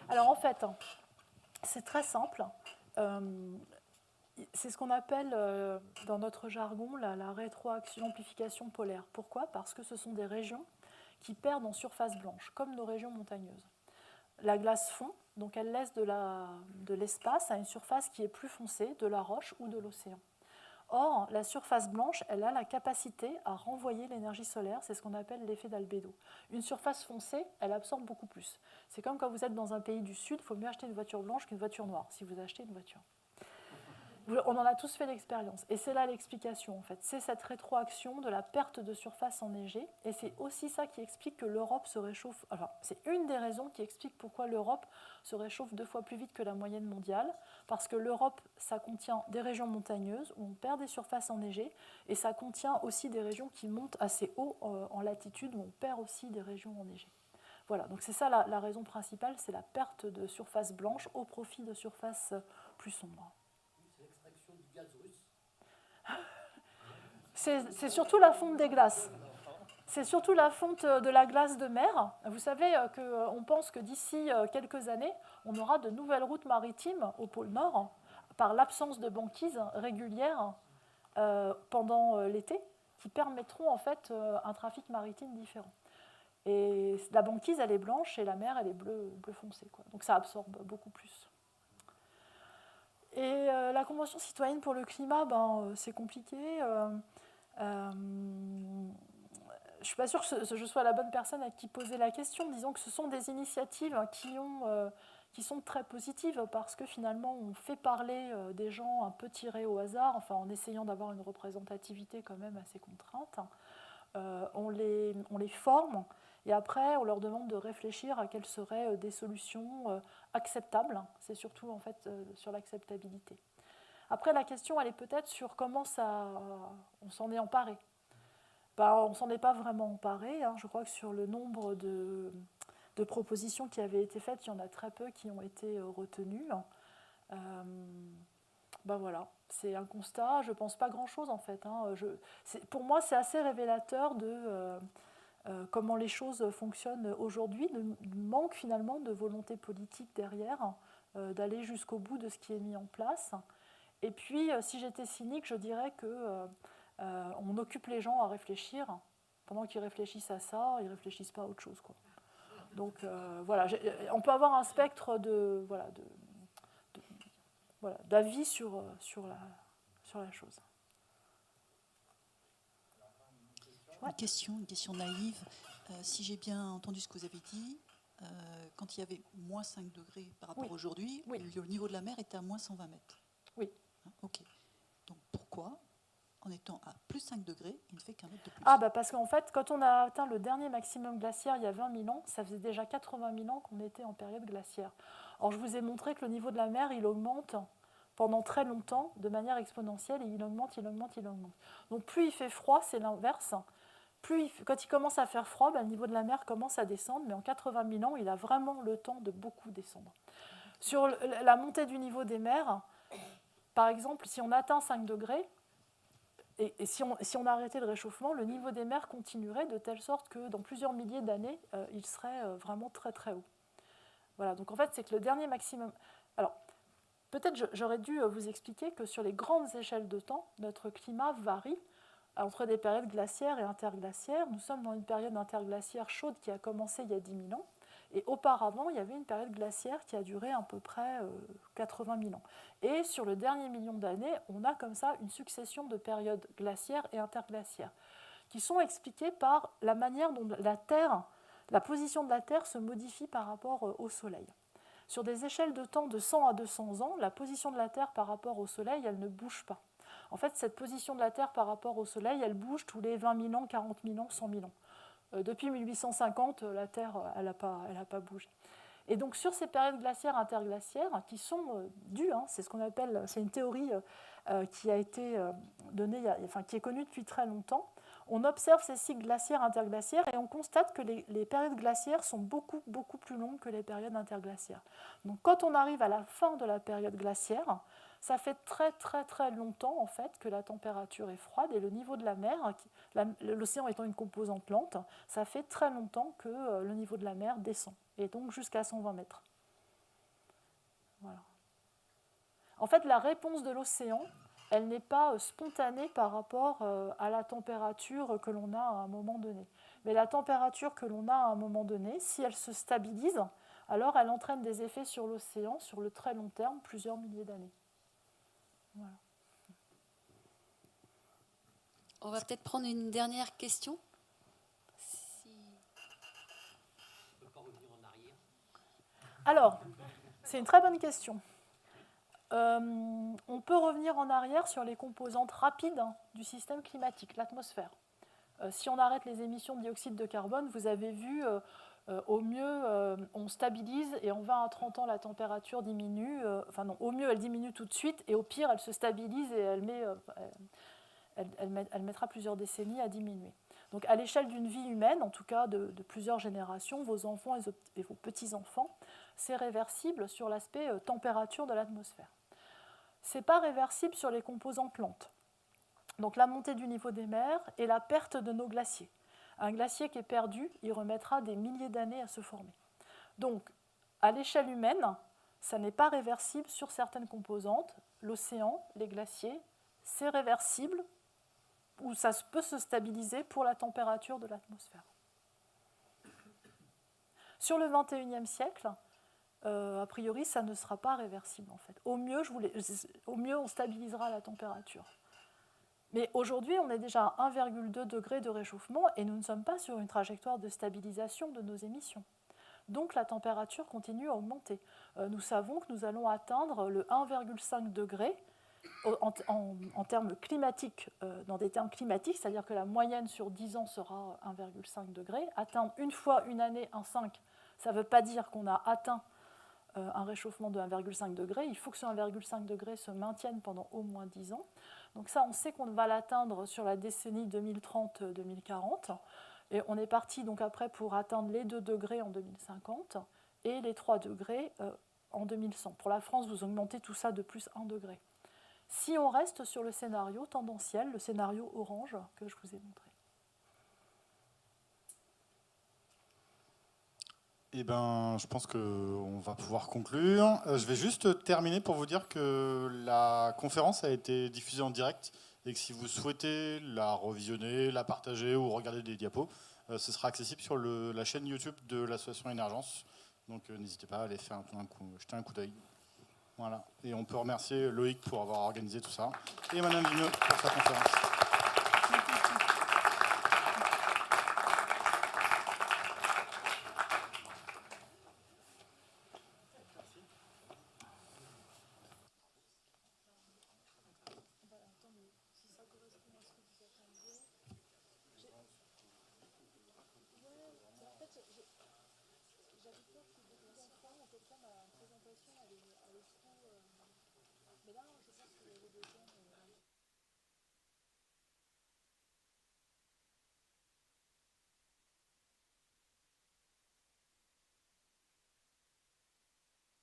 Alors en fait, c'est très simple. C'est ce qu'on appelle dans notre jargon la rétroaction, amplification polaire. Pourquoi ? Parce que ce sont des régions qui perdent en surface blanche, comme nos régions montagneuses. La glace fond, donc elle laisse de l'espace à une surface qui est plus foncée, de la roche ou de l'océan. Or, la surface blanche, elle a la capacité à renvoyer l'énergie solaire, c'est ce qu'on appelle l'effet d'albédo. Une surface foncée, elle absorbe beaucoup plus. C'est comme quand vous êtes dans un pays du Sud, il faut mieux acheter une voiture blanche qu'une voiture noire, si vous achetez une voiture. On en a tous fait l'expérience. Et c'est là l'explication, en fait. C'est cette rétroaction de la perte de surface enneigée. Et c'est aussi ça qui explique que l'Europe se réchauffe. Enfin, c'est une des raisons qui explique pourquoi l'Europe se réchauffe 2 fois plus vite que la moyenne mondiale. Parce que l'Europe, ça contient des régions montagneuses où on perd des surfaces enneigées. Et ça contient aussi des régions qui montent assez haut en latitude où on perd aussi des régions enneigées. Voilà, donc c'est ça la raison principale, c'est la perte de surface blanche au profit de surfaces plus sombres. C'est surtout la fonte des glaces. C'est surtout la fonte de la glace de mer. Vous savez qu'on pense que d'ici quelques années, on aura de nouvelles routes maritimes au pôle Nord par l'absence de banquise régulière pendant l'été qui permettront en fait un trafic maritime différent. Et la banquise, elle est blanche et la mer, elle est bleu foncé, quoi. Donc ça absorbe beaucoup plus. Et la Convention citoyenne pour le climat, c'est compliqué. Je ne suis pas sûre que je sois la bonne personne à qui poser la question. Disons que ce sont des initiatives qui sont très positives parce que finalement, on fait parler des gens un peu tirés au hasard, enfin, en essayant d'avoir une représentativité quand même assez contrainte. On les forme et après, on leur demande de réfléchir à quelles seraient des solutions acceptables. C'est surtout en fait sur l'acceptabilité. Après, la question, elle est peut-être sur comment on s'en est emparé. On ne s'en est pas vraiment emparé. Je crois que sur le nombre de propositions qui avaient été faites, il y en a très peu qui ont été retenues. Voilà, c'est un constat, je ne pense pas grand-chose en fait. Pour moi, c'est assez révélateur de comment les choses fonctionnent aujourd'hui, du manque finalement de volonté politique derrière, d'aller jusqu'au bout de ce qui est mis en place. Et puis, si j'étais cynique, je dirais qu'on occupe les gens à réfléchir. Pendant qu'ils réfléchissent à ça, ils ne réfléchissent pas à autre chose, quoi. Donc voilà, on peut avoir un spectre d'avis sur la chose. Une question naïve. Si j'ai bien entendu ce que vous avez dit, quand il y avait moins 5 degrés par rapport à aujourd'hui, le niveau de la mer était à moins 120 mètres. Oui. Ok. Donc pourquoi, en étant à plus 5 degrés, il ne fait qu'un mètre de plus? Parce qu'en fait, quand on a atteint le dernier maximum glaciaire il y a 20 000 ans, ça faisait déjà 80 000 ans qu'on était en période glaciaire. Alors je vous ai montré que le niveau de la mer, il augmente pendant très longtemps, de manière exponentielle, et il augmente. Donc plus il fait froid, c'est l'inverse. Quand il commence à faire froid, le niveau de la mer commence à descendre, mais en 80 000 ans, il a vraiment le temps de beaucoup descendre. Sur la montée du niveau des mers, par exemple, si on atteint 5 degrés, et si on arrêtait le réchauffement, le niveau des mers continuerait de telle sorte que dans plusieurs milliers d'années, il serait vraiment très très haut. Voilà, donc en fait, c'est que le dernier maximum... Alors, peut-être j'aurais dû vous expliquer que sur les grandes échelles de temps, notre climat varie entre des périodes glaciaires et interglaciaires. Nous sommes dans une période interglaciaire chaude qui a commencé il y a 10 000 ans. Et auparavant, il y avait une période glaciaire qui a duré à peu près 80 000 ans. Et sur le dernier million d'années, on a comme ça une succession de périodes glaciaires et interglaciaires qui sont expliquées par la manière dont la position de la Terre se modifie par rapport au Soleil. Sur des échelles de temps de 100 à 200 ans, la position de la Terre par rapport au Soleil, elle ne bouge pas. En fait, cette position de la Terre par rapport au Soleil, elle bouge tous les 20 000 ans, 40 000 ans, 100 000 ans. Depuis 1850, la Terre, elle n'a pas bougé. Et donc, sur ces périodes glaciaires interglaciaires, qui sont dues, c'est une théorie qui a été donnée, qui est connue depuis très longtemps, on observe ces cycles glaciaires interglaciaires et on constate que les périodes glaciaires sont beaucoup, beaucoup plus longues que les périodes interglaciaires. Donc, quand on arrive à la fin de la période glaciaire, ça fait très très très longtemps en fait que la température est froide et le niveau de la mer, l'océan étant une composante lente, ça fait très longtemps que le niveau de la mer descend, et donc jusqu'à 120 mètres. Voilà. En fait, la réponse de l'océan, elle n'est pas spontanée par rapport à la température que l'on a à un moment donné. Mais la température que l'on a à un moment donné, si elle se stabilise, alors elle entraîne des effets sur l'océan sur le très long terme, plusieurs milliers d'années. Voilà. On va peut-être prendre une dernière question. On ne peut pas revenir en arrière. Alors, c'est une très bonne question. On peut revenir en arrière sur les composantes rapides du système climatique, l'atmosphère. Si on arrête les émissions de dioxyde de carbone, vous avez vu, au mieux, on stabilise et en 20 à 30 ans, la température diminue. Au mieux, elle diminue tout de suite et au pire, elle se stabilise et elle mettra plusieurs décennies à diminuer. Donc, à l'échelle d'une vie humaine, en tout cas de plusieurs générations, vos enfants et vos petits-enfants, c'est réversible sur l'aspect température de l'atmosphère. Ce n'est pas réversible sur les composantes lentes. Donc, la montée du niveau des mers et la perte de nos glaciers. Un glacier qui est perdu, il remettra des milliers d'années à se former. Donc, à l'échelle humaine, ça n'est pas réversible sur certaines composantes. L'océan, les glaciers, c'est réversible, ou ça peut se stabiliser pour la température de l'atmosphère. Sur le XXIe siècle, a priori, ça ne sera pas réversible en fait. Au mieux, on stabilisera la température. Mais aujourd'hui, on est déjà à 1,2 degré de réchauffement et nous ne sommes pas sur une trajectoire de stabilisation de nos émissions. Donc la température continue à augmenter. Nous savons que nous allons atteindre le 1,5 degré en termes climatiques, dans des termes climatiques, c'est-à-dire que la moyenne sur 10 ans sera 1,5 degré. Atteindre une fois une année 1,5, ça ne veut pas dire qu'on a atteint un réchauffement de 1,5 degré. Il faut que ce 1,5 degré se maintienne pendant au moins 10 ans. Donc ça, on sait qu'on va l'atteindre sur la décennie 2030-2040. Et on est parti donc après pour atteindre les 2 degrés en 2050 et les 3 degrés en 2100. Pour la France, vous augmentez tout ça de plus 1 degré. Si on reste sur le scénario tendanciel, le scénario orange que je vous ai montré. Eh ben, je pense qu'on va pouvoir conclure. Je vais juste terminer pour vous dire que la conférence a été diffusée en direct et que si vous souhaitez la revisionner, la partager ou regarder des diapos, ce sera accessible sur la chaîne YouTube de l'association Émergence. Donc n'hésitez pas à aller jeter un coup d'œil. Voilà. Et on peut remercier Loïc pour avoir organisé tout ça et Madame Vimeux pour sa conférence.